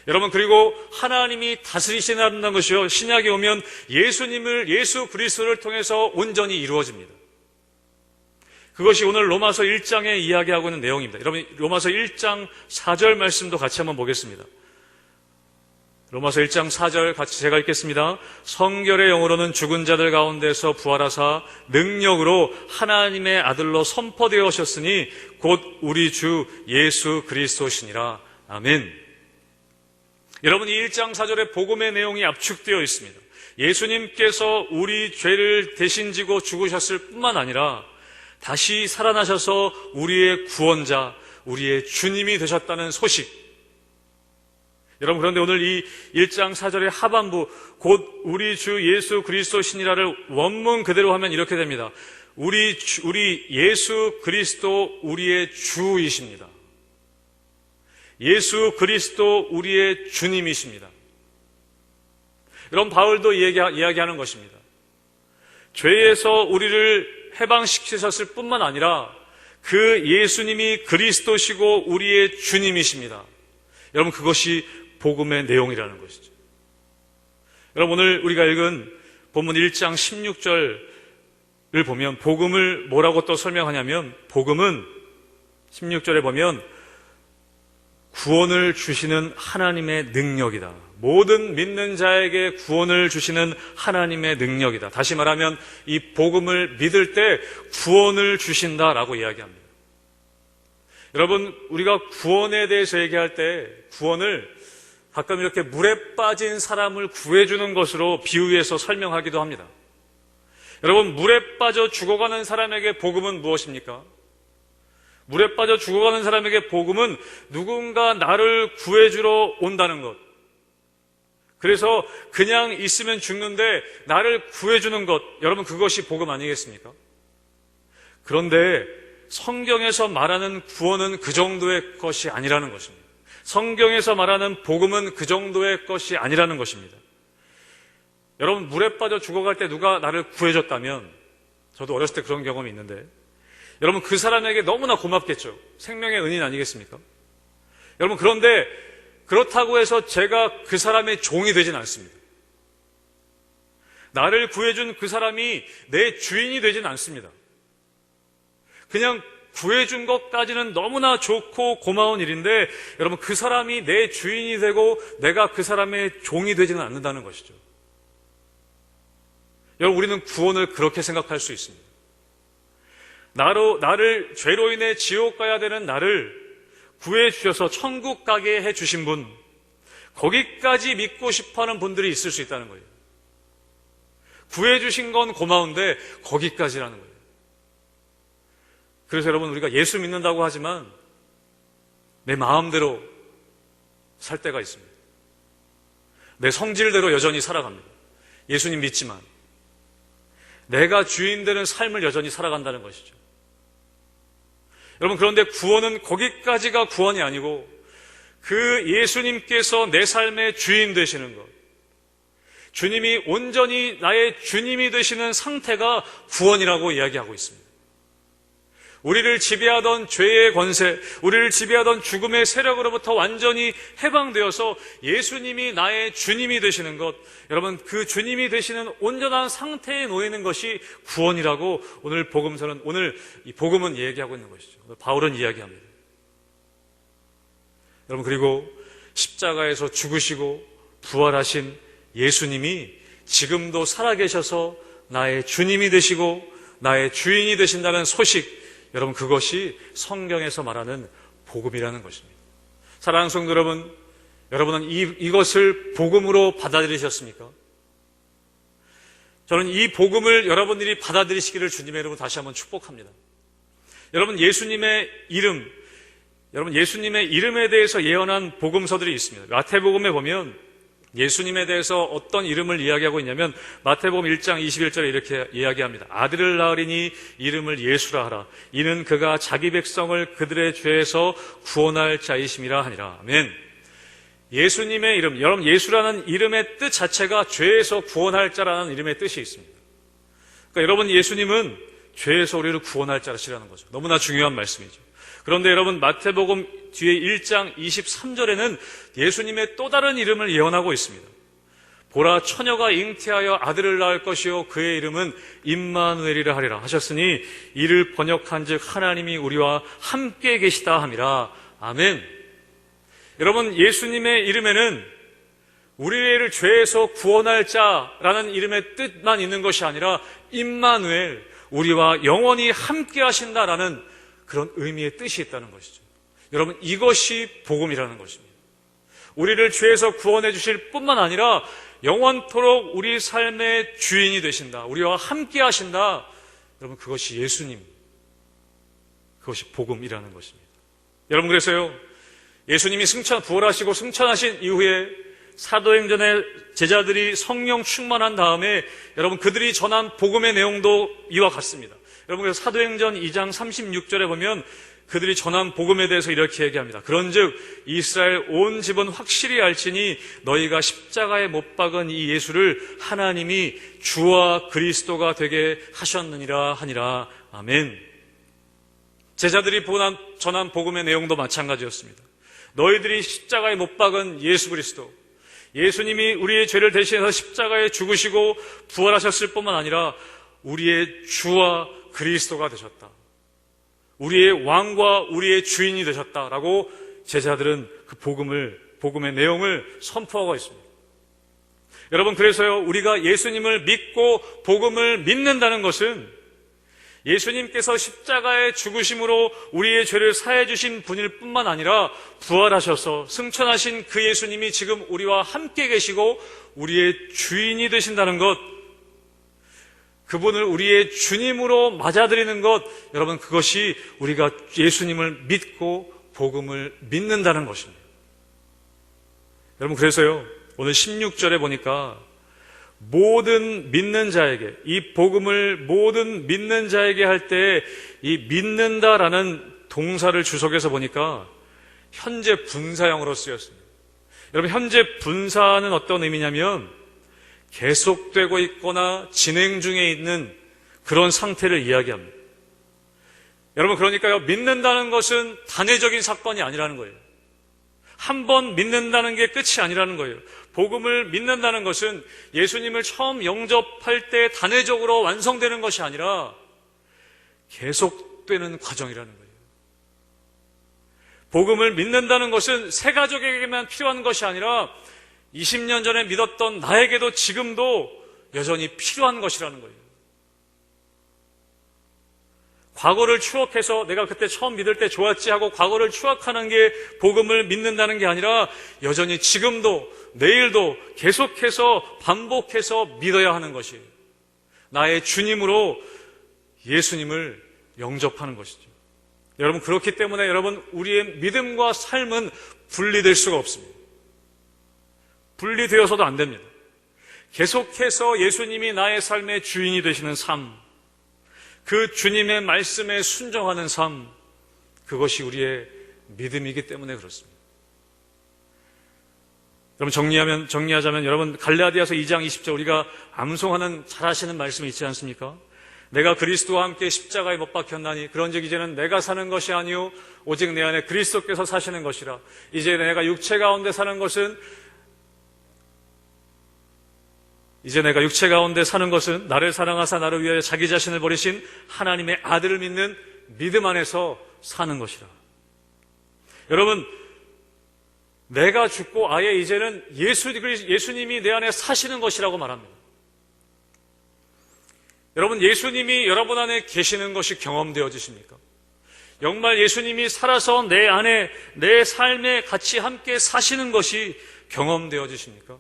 여러분, 그리고 하나님이 다스리신다는 것이요, 신약에 오면 예수 그리스도를 통해서 온전히 이루어집니다. 그것이 오늘 로마서 1장에 이야기하고 있는 내용입니다. 여러분, 로마서 1장 4절 말씀도 같이 한번 보겠습니다. 로마서 1장 4절 같이 제가 읽겠습니다. 성결의 영으로는 죽은 자들 가운데서 부활하사 능력으로 하나님의 아들로 선포되어 오셨으니 곧 우리 주 예수 그리스도시니라. 아멘. 여러분, 이 1장 4절에 복음의 내용이 압축되어 있습니다. 예수님께서 우리 죄를 대신 지고 죽으셨을 뿐만 아니라 다시 살아나셔서 우리의 구원자, 우리의 주님이 되셨다는 소식. 여러분, 그런데 오늘 이 1장 4절의 하반부, 곧 우리 주 예수 그리스도 신이라를 원문 그대로 하면 이렇게 됩니다. 우리 예수 그리스도 우리의 주이십니다. 예수 그리스도 우리의 주님이십니다. 여러분, 바울도 이야기하는 것입니다. 죄에서 우리를 해방시키셨을 뿐만 아니라 그 예수님이 그리스도시고 우리의 주님이십니다. 여러분, 그것이 복음의 내용이라는 것이죠. 여러분, 오늘 우리가 읽은 본문 1장 16절을 보면 복음을 뭐라고 또 설명하냐면, 복음은 16절에 보면 구원을 주시는 하나님의 능력이다. 모든 믿는 자에게 구원을 주시는 하나님의 능력이다. 다시 말하면 이 복음을 믿을 때 구원을 주신다라고 이야기합니다. 여러분, 우리가 구원에 대해서 얘기할 때 구원을 가끔 이렇게 물에 빠진 사람을 구해주는 것으로 비유해서 설명하기도 합니다. 여러분, 물에 빠져 죽어가는 사람에게 복음은 무엇입니까? 물에 빠져 죽어가는 사람에게 복음은 누군가 나를 구해주러 온다는 것. 그래서 그냥 있으면 죽는데 나를 구해주는 것. 여러분, 그것이 복음 아니겠습니까? 그런데 성경에서 말하는 구원은 그 정도의 것이 아니라는 것입니다. 성경에서 말하는 복음은 그 정도의 것이 아니라는 것입니다. 여러분, 물에 빠져 죽어갈 때 누가 나를 구해줬다면, 저도 어렸을 때 그런 경험이 있는데, 여러분, 그 사람에게 너무나 고맙겠죠. 생명의 은인 아니겠습니까? 여러분, 그런데 그렇다고 해서 제가 그 사람의 종이 되진 않습니다. 나를 구해준 그 사람이 내 주인이 되진 않습니다. 그냥 구해준 것까지는 너무나 좋고 고마운 일인데, 여러분, 그 사람이 내 주인이 되고 내가 그 사람의 종이 되지는 않는다는 것이죠. 여러분, 우리는 구원을 그렇게 생각할 수 있습니다. 나를 죄로 인해 지옥 가야 되는 나를 구해주셔서 천국 가게 해주신 분, 거기까지 믿고 싶어하는 분들이 있을 수 있다는 거예요. 구해주신 건 고마운데 거기까지라는 거예요. 그래서 여러분, 우리가 예수 믿는다고 하지만 내 마음대로 살 때가 있습니다. 내 성질대로 여전히 살아갑니다. 예수님 믿지만 내가 주인 되는 삶을 여전히 살아간다는 것이죠. 여러분, 그런데 구원은 거기까지가 구원이 아니고 그 예수님께서 내 삶의 주인 되시는 것, 주님이 온전히 나의 주님이 되시는 상태가 구원이라고 이야기하고 있습니다. 우리를 지배하던 죄의 권세, 우리를 지배하던 죽음의 세력으로부터 완전히 해방되어서 예수님이 나의 주님이 되시는 것, 여러분, 그 주님이 되시는 온전한 상태에 놓이는 것이 구원이라고 오늘 이 복음은 얘기하고 있는 것이죠. 바울은 이야기합니다. 여러분, 그리고 십자가에서 죽으시고 부활하신 예수님이 지금도 살아계셔서 나의 주님이 되시고 나의 주인이 되신다는 소식, 여러분, 그것이 성경에서 말하는 복음이라는 것입니다. 사랑하는 성도 여러분, 여러분은 이것을 복음으로 받아들이셨습니까? 저는 이 복음을 여러분들이 받아들이시기를 주님의 이름으로 다시 한번 축복합니다. 여러분, 예수님의 이름에 대해서 예언한 복음서들이 있습니다. 마태복음에 보면 예수님에 대해서 어떤 이름을 이야기하고 있냐면 마태복음 1장 21절에 이렇게 이야기합니다. 아들을 낳으리니 이름을 예수라 하라. 이는 그가 자기 백성을 그들의 죄에서 구원할 자이심이라 하니라. 아멘. 예수님의 이름, 여러분, 예수라는 이름의 뜻 자체가 죄에서 구원할 자라는 이름의 뜻이 있습니다. 그러니까 여러분, 예수님은 죄에서 우리를 구원할 자라시라는 거죠. 너무나 중요한 말씀이죠. 그런데 여러분, 마태복음 뒤에 1장 23절에는 예수님의 또 다른 이름을 예언하고 있습니다. 보라, 처녀가 잉태하여 아들을 낳을 것이요 그의 이름은 임마누엘이라 하리라 하셨으니 이를 번역한 즉 하나님이 우리와 함께 계시다 함이라. 아멘. 여러분, 예수님의 이름에는 우리를 죄에서 구원할 자라는 이름의 뜻만 있는 것이 아니라 임마누엘, 우리와 영원히 함께 하신다라는 그런 의미의 뜻이 있다는 것이죠. 여러분, 이것이 복음이라는 것입니다. 우리를 죄에서 구원해 주실 뿐만 아니라 영원토록 우리 삶의 주인이 되신다. 우리와 함께 하신다. 여러분, 그것이 예수님, 그것이 복음이라는 것입니다. 여러분, 그래서요, 예수님이 부활하시고 승천하신 이후에 사도행전의 제자들이 성령 충만한 다음에 여러분, 그들이 전한 복음의 내용도 이와 같습니다. 여러분, 그래서 사도행전 2장 36절에 보면 그들이 전한 복음에 대해서 이렇게 얘기합니다. 그런즉 이스라엘 온 집은 확실히 알지니 너희가 십자가에 못 박은 이 예수를 하나님이 주와 그리스도가 되게 하셨느니라 하니라. 아멘. 제자들이 전한 복음의 내용도 마찬가지였습니다. 너희들이 십자가에 못 박은 예수 그리스도, 예수님이 우리의 죄를 대신해서 십자가에 죽으시고 부활하셨을 뿐만 아니라 우리의 주와 그리스도가 되셨다. 우리의 왕과 우리의 주인이 되셨다라고 제자들은 그 복음의 내용을 선포하고 있습니다. 여러분, 그래서요, 우리가 예수님을 믿고 복음을 믿는다는 것은 예수님께서 십자가의 죽으심으로 우리의 죄를 사해 주신 분일 뿐만 아니라 부활하셔서 승천하신 그 예수님이 지금 우리와 함께 계시고 우리의 주인이 되신다는 것, 그분을 우리의 주님으로 맞아들이는 것, 여러분, 그것이 우리가 예수님을 믿고 복음을 믿는다는 것입니다. 여러분, 그래서요, 오늘 16절에 보니까 모든 믿는 자에게, 이 복음을 모든 믿는 자에게 할 때 이 믿는다라는 동사를 주석해서 보니까 현재 분사형으로 쓰였습니다. 여러분, 현재 분사는 어떤 의미냐면 계속되고 있거나 진행 중에 있는 그런 상태를 이야기합니다. 여러분, 그러니까요, 믿는다는 것은 단회적인 사건이 아니라는 거예요. 한 번 믿는다는 게 끝이 아니라는 거예요. 복음을 믿는다는 것은 예수님을 처음 영접할 때 단회적으로 완성되는 것이 아니라 계속되는 과정이라는 거예요. 복음을 믿는다는 것은 새 가족에게만 필요한 것이 아니라 20년 전에 믿었던 나에게도 지금도 여전히 필요한 것이라는 거예요. 과거를 추억해서 내가 그때 처음 믿을 때 좋았지 하고 과거를 추억하는 게 복음을 믿는다는 게 아니라 여전히 지금도 내일도 계속해서 반복해서 믿어야 하는 것이에요. 나의 주님으로 예수님을 영접하는 것이죠. 여러분, 그렇기 때문에 여러분, 우리의 믿음과 삶은 분리될 수가 없습니다. 분리되어서도 안 됩니다. 계속해서 예수님이 나의 삶의 주인이 되시는 삶, 그 주님의 말씀에 순종하는 삶, 그것이 우리의 믿음이기 때문에 그렇습니다. 여러분, 정리하자면 여러분, 갈라디아서 2장 20절 우리가 암송하는 잘 아시는 말씀이 있지 않습니까? 내가 그리스도와 함께 십자가에 못 박혔나니 그런즉 이제는 내가 사는 것이 아니요 오직 내 안에 그리스도께서 사시는 것이라. 이제 내가 육체 가운데 사는 것은 나를 사랑하사 나를 위하여 자기 자신을 버리신 하나님의 아들을 믿는 믿음 안에서 사는 것이라. 여러분, 내가 죽고 아예 이제는 예수님이 내 안에 사시는 것이라고 말합니다. 여러분, 예수님이 여러분 안에 계시는 것이 경험되어지십니까? 정말 예수님이 살아서 내 안에, 내 삶에 같이 함께 사시는 것이 경험되어지십니까?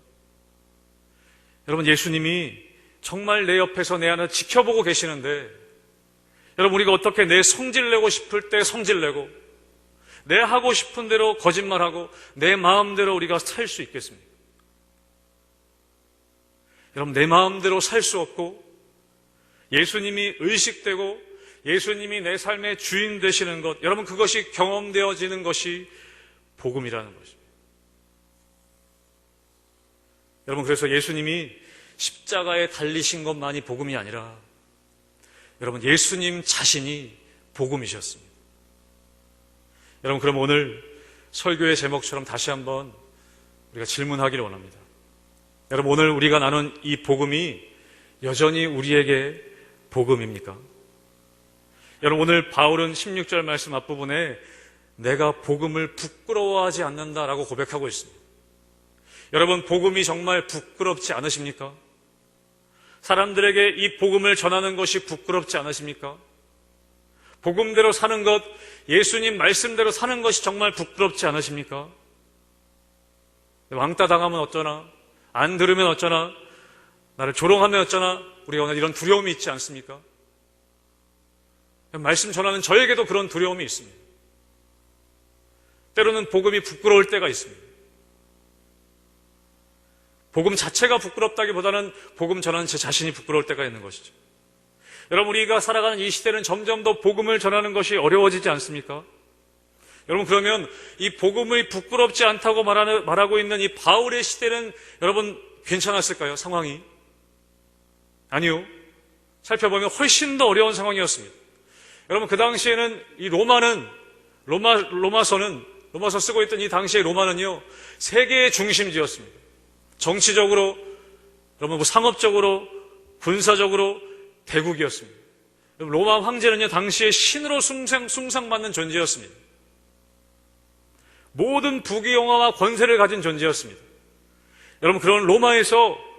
여러분, 예수님이 정말 내 옆에서 내 안을 지켜보고 계시는데, 여러분, 우리가 어떻게 내 성질 내고 싶을 때 성질 내고, 내 하고 싶은 대로 거짓말하고, 내 마음대로 우리가 살 수 있겠습니까? 여러분, 내 마음대로 살 수 없고, 예수님이 의식되고, 예수님이 내 삶의 주인 되시는 것, 여러분, 그것이 경험되어지는 것이 복음이라는 것입니다. 여러분, 그래서 예수님이 십자가에 달리신 것만이 복음이 아니라 여러분, 예수님 자신이 복음이셨습니다. 여러분, 그럼 오늘 설교의 제목처럼 다시 한번 우리가 질문하기를 원합니다. 여러분, 오늘 우리가 나눈 이 복음이 여전히 우리에게 복음입니까? 여러분, 오늘 바울은 16절 말씀 앞부분에 내가 복음을 부끄러워하지 않는다라고 고백하고 있습니다. 여러분, 복음이 정말 부끄럽지 않으십니까? 사람들에게 이 복음을 전하는 것이 부끄럽지 않으십니까? 복음대로 사는 것, 예수님 말씀대로 사는 것이 정말 부끄럽지 않으십니까? 왕따 당하면 어쩌나, 안 들으면 어쩌나, 나를 조롱하면 어쩌나, 우리가 오늘 이런 두려움이 있지 않습니까? 말씀 전하는 저에게도 그런 두려움이 있습니다. 때로는 복음이 부끄러울 때가 있습니다. 복음 자체가 부끄럽다기보다는 복음 전하는 제 자신이 부끄러울 때가 있는 것이죠. 여러분, 우리가 살아가는 이 시대는 점점 더 복음을 전하는 것이 어려워지지 않습니까? 여러분, 그러면 이 복음이 부끄럽지 않다고 말하고 있는 이 바울의 시대는 여러분 괜찮았을까요? 상황이? 아니요. 살펴보면 훨씬 더 어려운 상황이었습니다. 여러분, 그 당시에는 이 로마서 쓰고 있던 이 당시의 로마는요, 세계의 중심지였습니다. 정치적으로, 여러분, 상업적으로, 군사적으로 대국이었습니다. 로마 황제는요, 당시에 신으로 숭상받는 존재였습니다. 모든 부귀영화와 권세를 가진 존재였습니다. 여러분, 그런 로마에서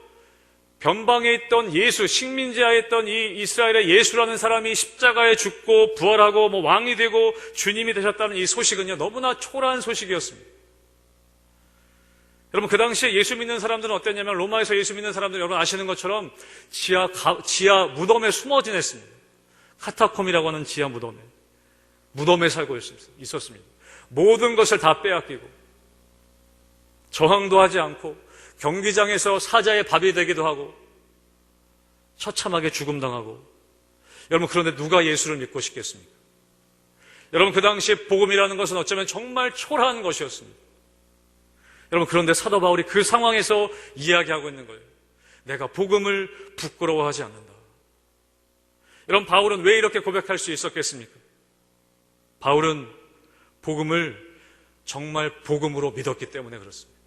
변방에 있던 예수, 식민지하에 있던 이 이스라엘의 예수라는 사람이 십자가에 죽고 부활하고 왕이 되고 주님이 되셨다는 이 소식은요, 너무나 초라한 소식이었습니다. 여러분, 그 당시에 예수 믿는 사람들은 어땠냐면, 로마에서 예수 믿는 사람들 여러분 아시는 것처럼 지하 무덤에 숨어 지냈습니다. 카타콤이라고 하는 지하 무덤에 살고 있었습니다. 모든 것을 다 빼앗기고 저항도 하지 않고 경기장에서 사자의 밥이 되기도 하고 처참하게 죽음당하고. 여러분, 그런데 누가 예수를 믿고 싶겠습니까? 여러분, 그 당시에 복음이라는 것은 어쩌면 정말 초라한 것이었습니다. 여러분, 그런데 사도 바울이 그 상황에서 이야기하고 있는 거예요. 내가 복음을 부끄러워하지 않는다. 여러분, 바울은 왜 이렇게 고백할 수 있었겠습니까? 바울은 복음을 정말 복음으로 믿었기 때문에 그렇습니다.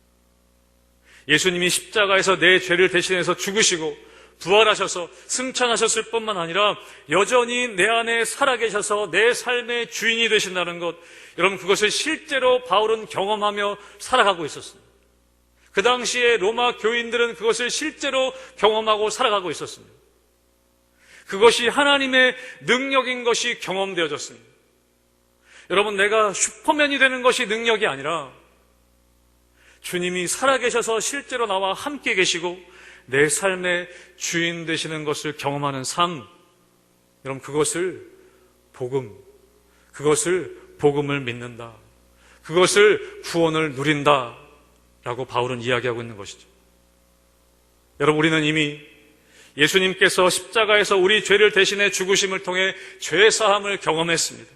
예수님이 십자가에서 내 죄를 대신해서 죽으시고 부활하셔서 승천하셨을 뿐만 아니라 여전히 내 안에 살아계셔서 내 삶의 주인이 되신다는 것, 여러분, 그것을 실제로 바울은 경험하며 살아가고 있었습니다. 그 당시에 로마 교인들은 그것을 실제로 경험하고 살아가고 있었습니다. 그것이 하나님의 능력인 것이 경험되어졌습니다. 여러분, 내가 슈퍼맨이 되는 것이 능력이 아니라 주님이 살아계셔서 실제로 나와 함께 계시고 내 삶의 주인 되시는 것을 경험하는 삶, 여러분, 그것을 복음을 믿는다, 그것을 구원을 누린다 라고 바울은 이야기하고 있는 것이죠. 여러분, 우리는 이미 예수님께서 십자가에서 우리 죄를 대신해 죽으심을 통해 죄 사함을 경험했습니다.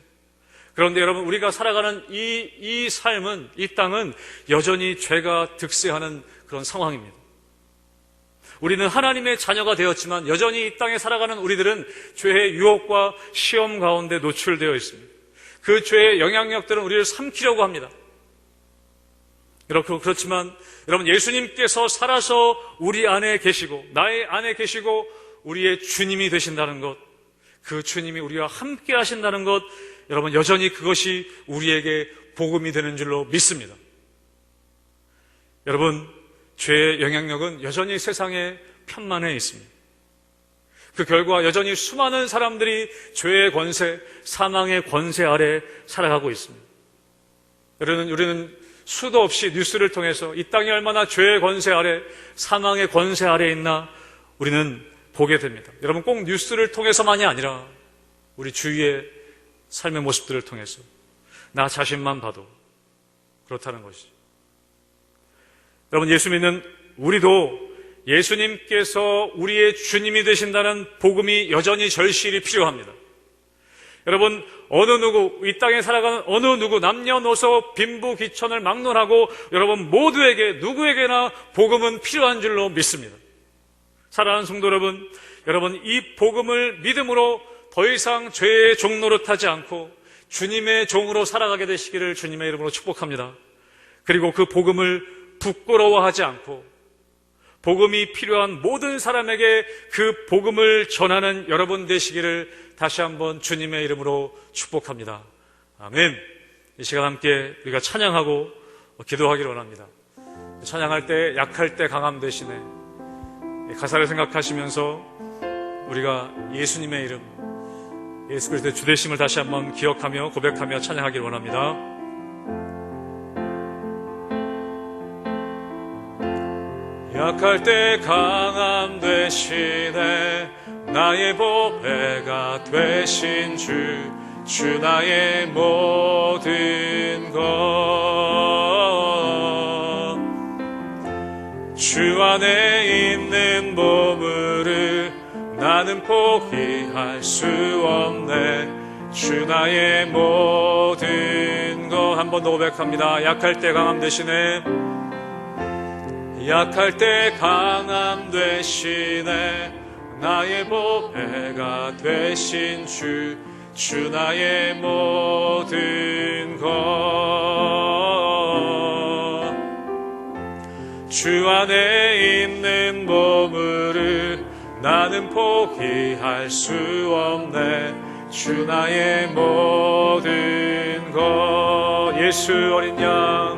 그런데 여러분, 우리가 살아가는 이 삶은, 이 땅은 여전히 죄가 득세하는 그런 상황입니다. 우리는 하나님의 자녀가 되었지만 여전히 이 땅에 살아가는 우리들은 죄의 유혹과 시험 가운데 노출되어 있습니다. 그 죄의 영향력들은 우리를 삼키려고 합니다. 그렇지만 여러분, 예수님께서 살아서 우리 안에 계시고 나의 안에 계시고 우리의 주님이 되신다는 것, 그 주님이 우리와 함께 하신다는 것, 여러분, 여전히 그것이 우리에게 복음이 되는 줄로 믿습니다. 여러분, 죄의 영향력은 여전히 세상에 편만해 있습니다. 그 결과 여전히 수많은 사람들이 죄의 권세, 사망의 권세 아래 살아가고 있습니다. 우리는 수도 없이 뉴스를 통해서 이 땅이 얼마나 죄의 권세 아래, 사망의 권세 아래 있나 우리는 보게 됩니다. 여러분, 꼭 뉴스를 통해서만이 아니라 우리 주위의 삶의 모습들을 통해서 나 자신만 봐도 그렇다는 것이죠. 여러분, 예수 믿는 우리도 예수님께서 우리의 주님이 되신다는 복음이 여전히 절실히 필요합니다. 여러분, 이 땅에 살아가는 어느 누구, 남녀노소, 빈부, 귀천을 막론하고 여러분 모두에게, 누구에게나 복음은 필요한 줄로 믿습니다. 사랑하는 성도 여러분, 이 복음을 믿음으로 더 이상 죄의 종 노릇하지 않고 주님의 종으로 살아가게 되시기를 주님의 이름으로 축복합니다. 그리고 그 복음을 부끄러워하지 않고 복음이 필요한 모든 사람에게 그 복음을 전하는 여러분 되시기를 다시 한번 주님의 이름으로 축복합니다. 아멘. 이 시간 함께 우리가 찬양하고 기도하기를 원합니다. 찬양할 때 약할 때 강함 대신에 가사를 생각하시면서 우리가 예수님의 이름, 예수 그리스도의 주되심을 다시 한번 기억하며 고백하며 찬양하기를 원합니다. 약할 때 강함 되시네 나의 보배가 되신 주 나의 모든 것 주 안에 있는 보물을 나는 포기할 수 없네 주 나의 모든 것 한 번 더 고백합니다. 약할 때 강함 되시네 약할 때 강함 되시네 나의 보배가 되신 주 나의 모든 것 주 안에 있는 보물을 나는 포기할 수 없네 주 나의 모든 것 예수 어린 양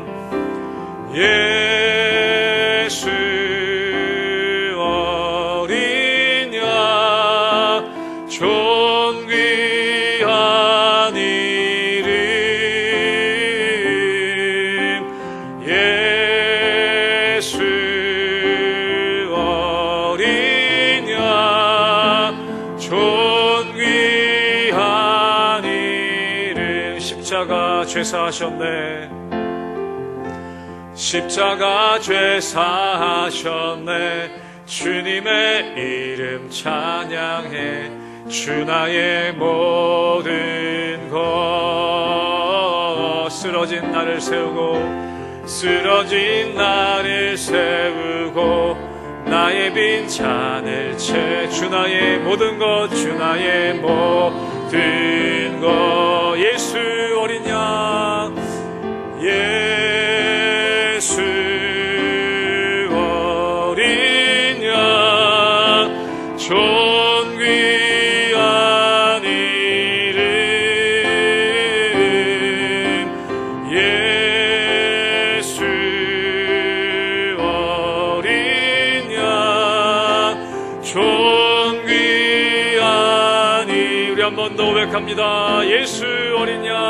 예수 어린 양 존귀한 이름 예수 어린 양 존귀한 이름 십자가 죄사하셨네 십자가 죄사하셨네 주님의 이름 찬양해 주 나의 모든 것 쓰러진 나를 세우고 쓰러진 나를 세우고 나의 빈잔을 채 주 나의 모든 것 주 나의 모든 것 예수 어린 양 예수 어린 양 존귀한 이름 예수 어린 양 존귀한 이름 우리 한 번 더 고백합니다. 예수 어린 양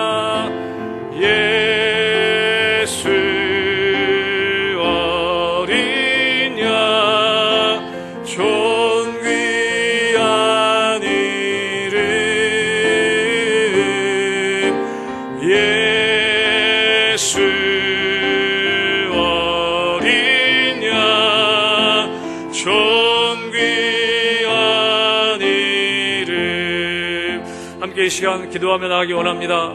예수 어린 양 존귀한 이름 예수 어린 양 존귀한 이름 함께 이 시간 기도하며 나가기 원합니다.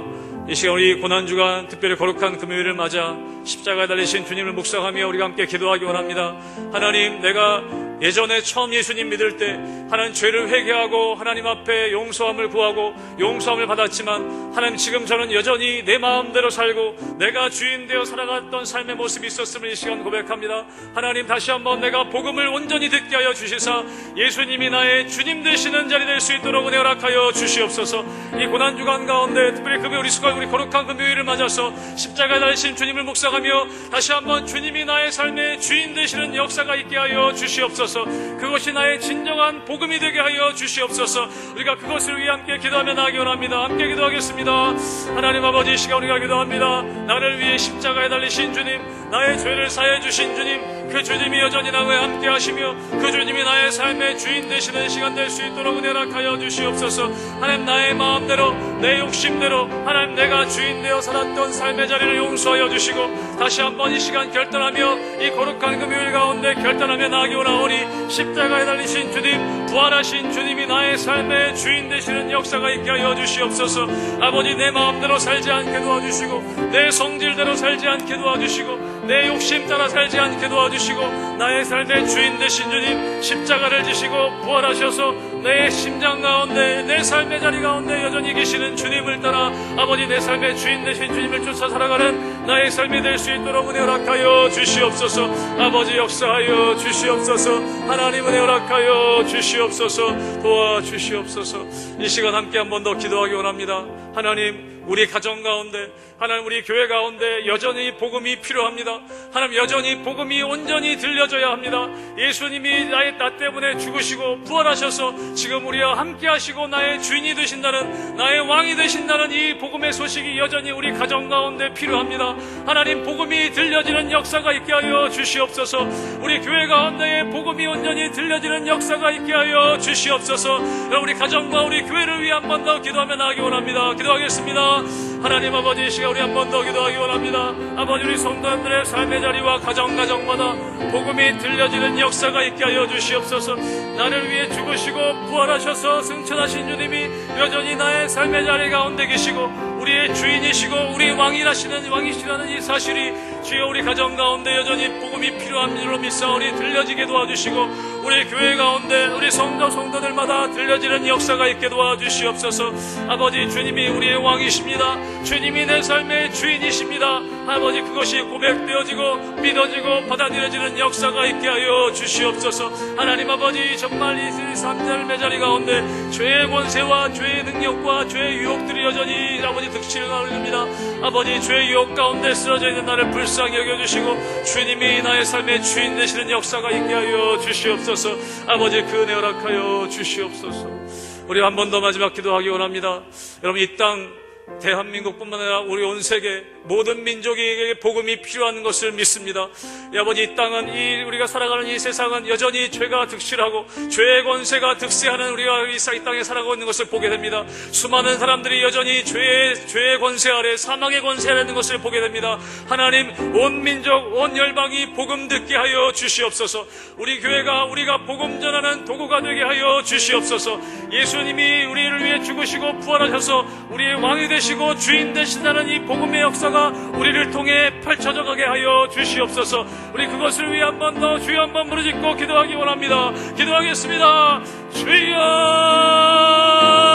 이 시간 우리 고난주간 특별히 거룩한 금요일을 맞아 십자가에 달리신 주님을 묵상하며 우리가 함께 기도하기 원합니다. 하나님 내가 예전에 처음 예수님 믿을 때 하나님 죄를 회개하고 하나님 앞에 용서함을 구하고 용서함을 받았지만 하나님 지금 저는 여전히 내 마음대로 살고 내가 주인 되어 살아갔던 삶의 모습이 있었음을 이 시간 고백합니다. 하나님 다시 한번 내가 복음을 온전히 듣게 하여 주시사 예수님이 나의 주님 되시는 자리 될 수 있도록 은혜 허락하여 주시옵소서. 이 고난주간 가운데 특별히 금요일 우리 거룩한 금요일을 맞아서 십자가에 달리신 주님을 묵상하며 다시 한번 주님이 나의 삶의 주인 되시는 역사가 있게 하여 주시옵소서. 그것이 나의 진정한 복음이 되게 하여 주시옵소서. 우리가 그것을 위해 함께 기도하며 나가기 원합니다. 함께 기도하겠습니다. 하나님 아버지 이 시간 우리가 기도합니다. 나를 위해 십자가에 달리신 주님 나의 죄를 사해 주신 주님 그 주님이 여전히 나와 함께 하시며 그 주님이 나의 삶의 주인 되시는 시간 될 수 있도록 은혜 허락하여 주시옵소서. 하나님 나의 마음대로 내 욕심대로 하나님 내가 주인 되어 살았던 삶의 자리를 용서하여 주시고 다시 한번 이 시간 결단하며 이 거룩한 금요일 가운데 결단하며 나가기 원하오니 십자가에 달리신 주님 부활하신 주님이 나의 삶의 주인 되시는 역사가 있게 하여 주시옵소서. 아버지 내 마음대로 살지 않게 도와주시고 내 성질대로 살지 않게 도와주시고 내 욕심 따라 살지 않게 도와주시고 나의 삶의 주인 되신 주님 십자가를 지시고 부활하셔서 내 심장 가운데 내 삶의 자리 가운데 여전히 계시는 주님을 따라 아버지 내 삶의 주인 되신 주님을 쫓아 살아가는 나의 삶이 될 수 있도록 은혜 허락하여 주시옵소서. 아버지 역사하여 주시옵소서. 하나님 은혜 허락하여 주시옵소서. 도와주시옵소서. 이 시간 함께 한 번 더 기도하기 원합니다. 하나님 우리 가정 가운데, 하나님 우리 교회 가운데 여전히 복음이 필요합니다. 하나님 여전히 복음이 온전히 들려져야 합니다. 예수님이 나의 나 때문에 죽으시고 부활하셔서 지금 우리와 함께 하시고 나의 주인이 되신다는, 나의 왕이 되신다는 이 복음의 소식이 여전히 우리 가정 가운데 필요합니다. 하나님 복음이 들려지는 역사가 있게 하여 주시옵소서. 우리 교회 가운데에 복음이 온전히 들려지는 역사가 있게 하여 주시옵소서. 우리 가정과 우리 교회를 위해 한 번 더 기도하며 나가기 원합니다. 기도하겠습니다. 하나님 아버지, 이 시간 우리 한 번 더 기도하기 원합니다. 아버지, 우리 성도님들의 삶의 자리와 가정마다 복음이 들려지는 역사가 있게 하여 주시옵소서. 나를 위해 죽으시고 부활하셔서 승천하신 주님이 여전히 나의 삶의 자리 가운데 계시고 우리의 주인이시고 우리 왕이시라는 이 사실이 주여 우리 가정 가운데 여전히 복음이 필요한 줄로 믿사오니 들려지게 도와주시고 우리 교회 가운데 우리 성도들마다 들려지는 역사가 있게 도와주시옵소서. 아버지, 주님이 우리의 왕이십니다. 주님이 내 삶의 주인이십니다. 아버지, 그것이 고백되어지고 믿어지고 받아들여지는 역사가 있게 하여 주시옵소서. 하나님 아버지, 정말 이 삶의 자리 가운데 죄의 권세와 죄의 능력과 죄의 유혹들이 여전히 아버지 득실을 가릅니다. 아버지, 죄의 유혹 가운데 쓰러져 있는 나를 불쌍히 여겨주시고 주님이 나의 삶의 주인 되시는 역사가 있게 하여 주시옵소서. 아버지, 그 은혜 허락하여 주시옵소서. 우리 한 번 더 마지막 기도하기 원합니다. 여러분, 이 땅 대한민국뿐만 아니라 우리 온 세계 모든 민족에게 복음이 필요한 것을 믿습니다. 아버지, 이 땅은 우리가 살아가는 이 세상은 여전히 죄가 득실하고 죄의 권세가 득세하는 우리가 이 땅에 살아가고 있는 것을 보게 됩니다. 수많은 사람들이 여전히 죄의 권세 아래 사망의 권세 아래 있는 것을 보게 됩니다. 하나님, 온 민족 온 열방이 복음 듣게 하여 주시옵소서. 우리 교회가 우리가 복음 전하는 도구가 되게 하여 주시옵소서. 예수님이 우리를 위해 죽으시고 부활하셔서 우리의 왕이 되시고 주인 되신다는 이 복음의 역사가 우리를 통해 펼쳐져 가게 하여 주시옵소서. 우리 그것을 위해 한 번 더 주여 한번 부르짖고 기도하기 원합니다. 기도하겠습니다.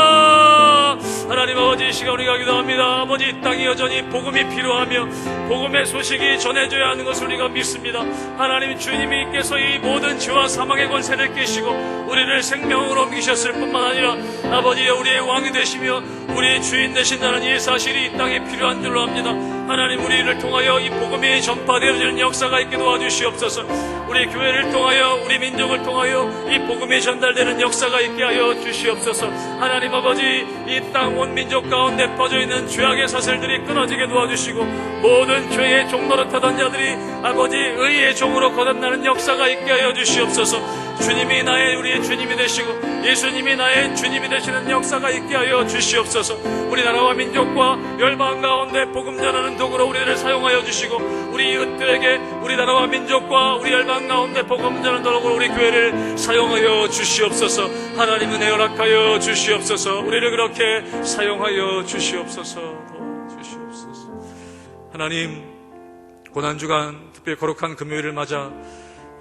주여! 하나님 아버지, 이 시간 우리가 기도합니다. 아버지, 이 땅이 여전히 복음이 필요하며 복음의 소식이 전해져야 하는 것을 우리가 믿습니다. 하나님, 주님께서 이 모든 죄와 사망의 권세를 깨시고 우리를 생명으로 옮기셨을 뿐만 아니라 아버지, 우리의 왕이 되시며 우리의 주인 되신다는 이 사실이 이 땅에 필요한 줄로 압니다. 하나님, 우리를 통하여 이 복음이 전파되어지는 역사가 있게 도와주시옵소서. 우리 교회를 통하여 우리 민족을 통하여 이 복음이 전달되는 역사가 있게 하여 주시옵소서. 하나님 아버지, 이 땅 온 민족 가운데 퍼져있는 죄악의 사슬들이 끊어지게 도와주시고 모든 죄의 종노릇 하던 자들이 아버지 의의 종으로 거듭나는 역사가 있게 하여 주시옵소서. 주님이 우리의 주님이 되시고 예수님이 나의 주님이 되시는 역사가 있게 하여 주시옵소서. 우리나라와 민족과 열방 가운데 복음 전하는 도구로 우리를 사용하여 주시고 우리 이웃들에게 우리나라와 민족과 우리 열방 가운데 복음 전하는 도구로 우리 교회를 사용하여 주시옵소서. 하나님, 은혜 허락하여 주시옵소서. 우리를 그렇게 사용하여 주시옵소서. 하나님, 고난주간 특별히 거룩한 금요일을 맞아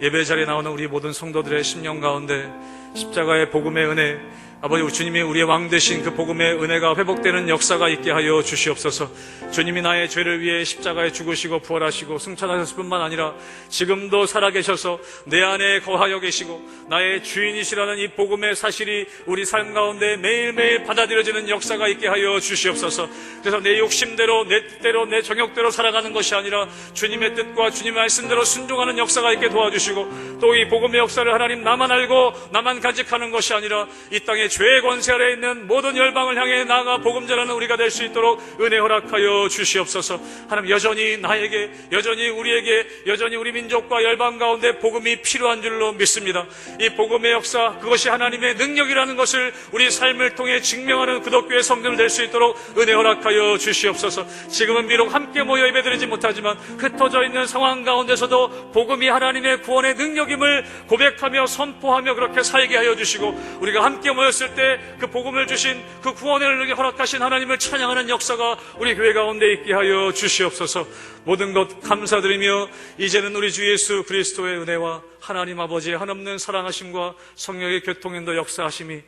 예배 자리에 나오는 우리 모든 성도들의 심령 가운데 십자가의 복음의 은혜, 아버지, 주님이 우리의 왕 되신 그 복음의 은혜가 회복되는 역사가 있게 하여 주시옵소서. 주님이 나의 죄를 위해 십자가에 죽으시고 부활하시고 승천하셨을 뿐만 아니라 지금도 살아계셔서 내 안에 거하여 계시고 나의 주인이시라는 이 복음의 사실이 우리 삶 가운데 매일매일 받아들여지는 역사가 있게 하여 주시옵소서. 그래서 내 욕심대로 내 뜻대로 내 정욕대로 살아가는 것이 아니라 주님의 뜻과 주님의 말씀대로 순종하는 역사가 있게 도와주시고 또 이 복음의 역사를 하나님 나만 알고 나만 간직하는 것이 아니라 이 땅에 죄의 권세 아래 있는 모든 열방을 향해 나아가 복음 전하는 우리가 될 수 있도록 은혜 허락하여 주시옵소서. 하나님, 여전히 나에게, 여전히 우리에게, 여전히 우리 민족과 열방 가운데 복음이 필요한 줄로 믿습니다. 이 복음의 역사, 그것이 하나님의 능력이라는 것을 우리 삶을 통해 증명하는 기독교의 성도들 될 수 있도록 은혜 허락하여 주시옵소서. 지금은 비록 함께 모여 예배드리지 못하지만 흩어져 있는 상황 가운데서도 복음이 하나님의 구원의 능력임을 고백하며 선포하며 그렇게 살게 하여 주시고 우리가 함께 모였을 때 그 복음을 주신 그 구원을 허락하신 하나님을 찬양하는 역사가 우리 교회 가운데 있게 하여 주시옵소서. 모든 것 감사드리며 이제는 우리 주 예수 그리스도의 은혜와 하나님 아버지의 한없는 사랑하심과 성령의 교통인도 역사하심이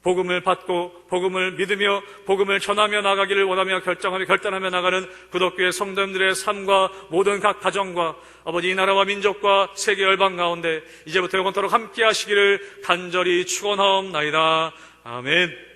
복음을 받고 복음을 믿으며 복음을 전하며 나가기를 원하며 결단하며 나가는 기독교의 성도님들의 삶과 모든 각 가정과 아버지 이 나라와 민족과 세계 열방 가운데 이제부터 영원토록 함께 하시기를 간절히 축원하옵나이다. 아멘.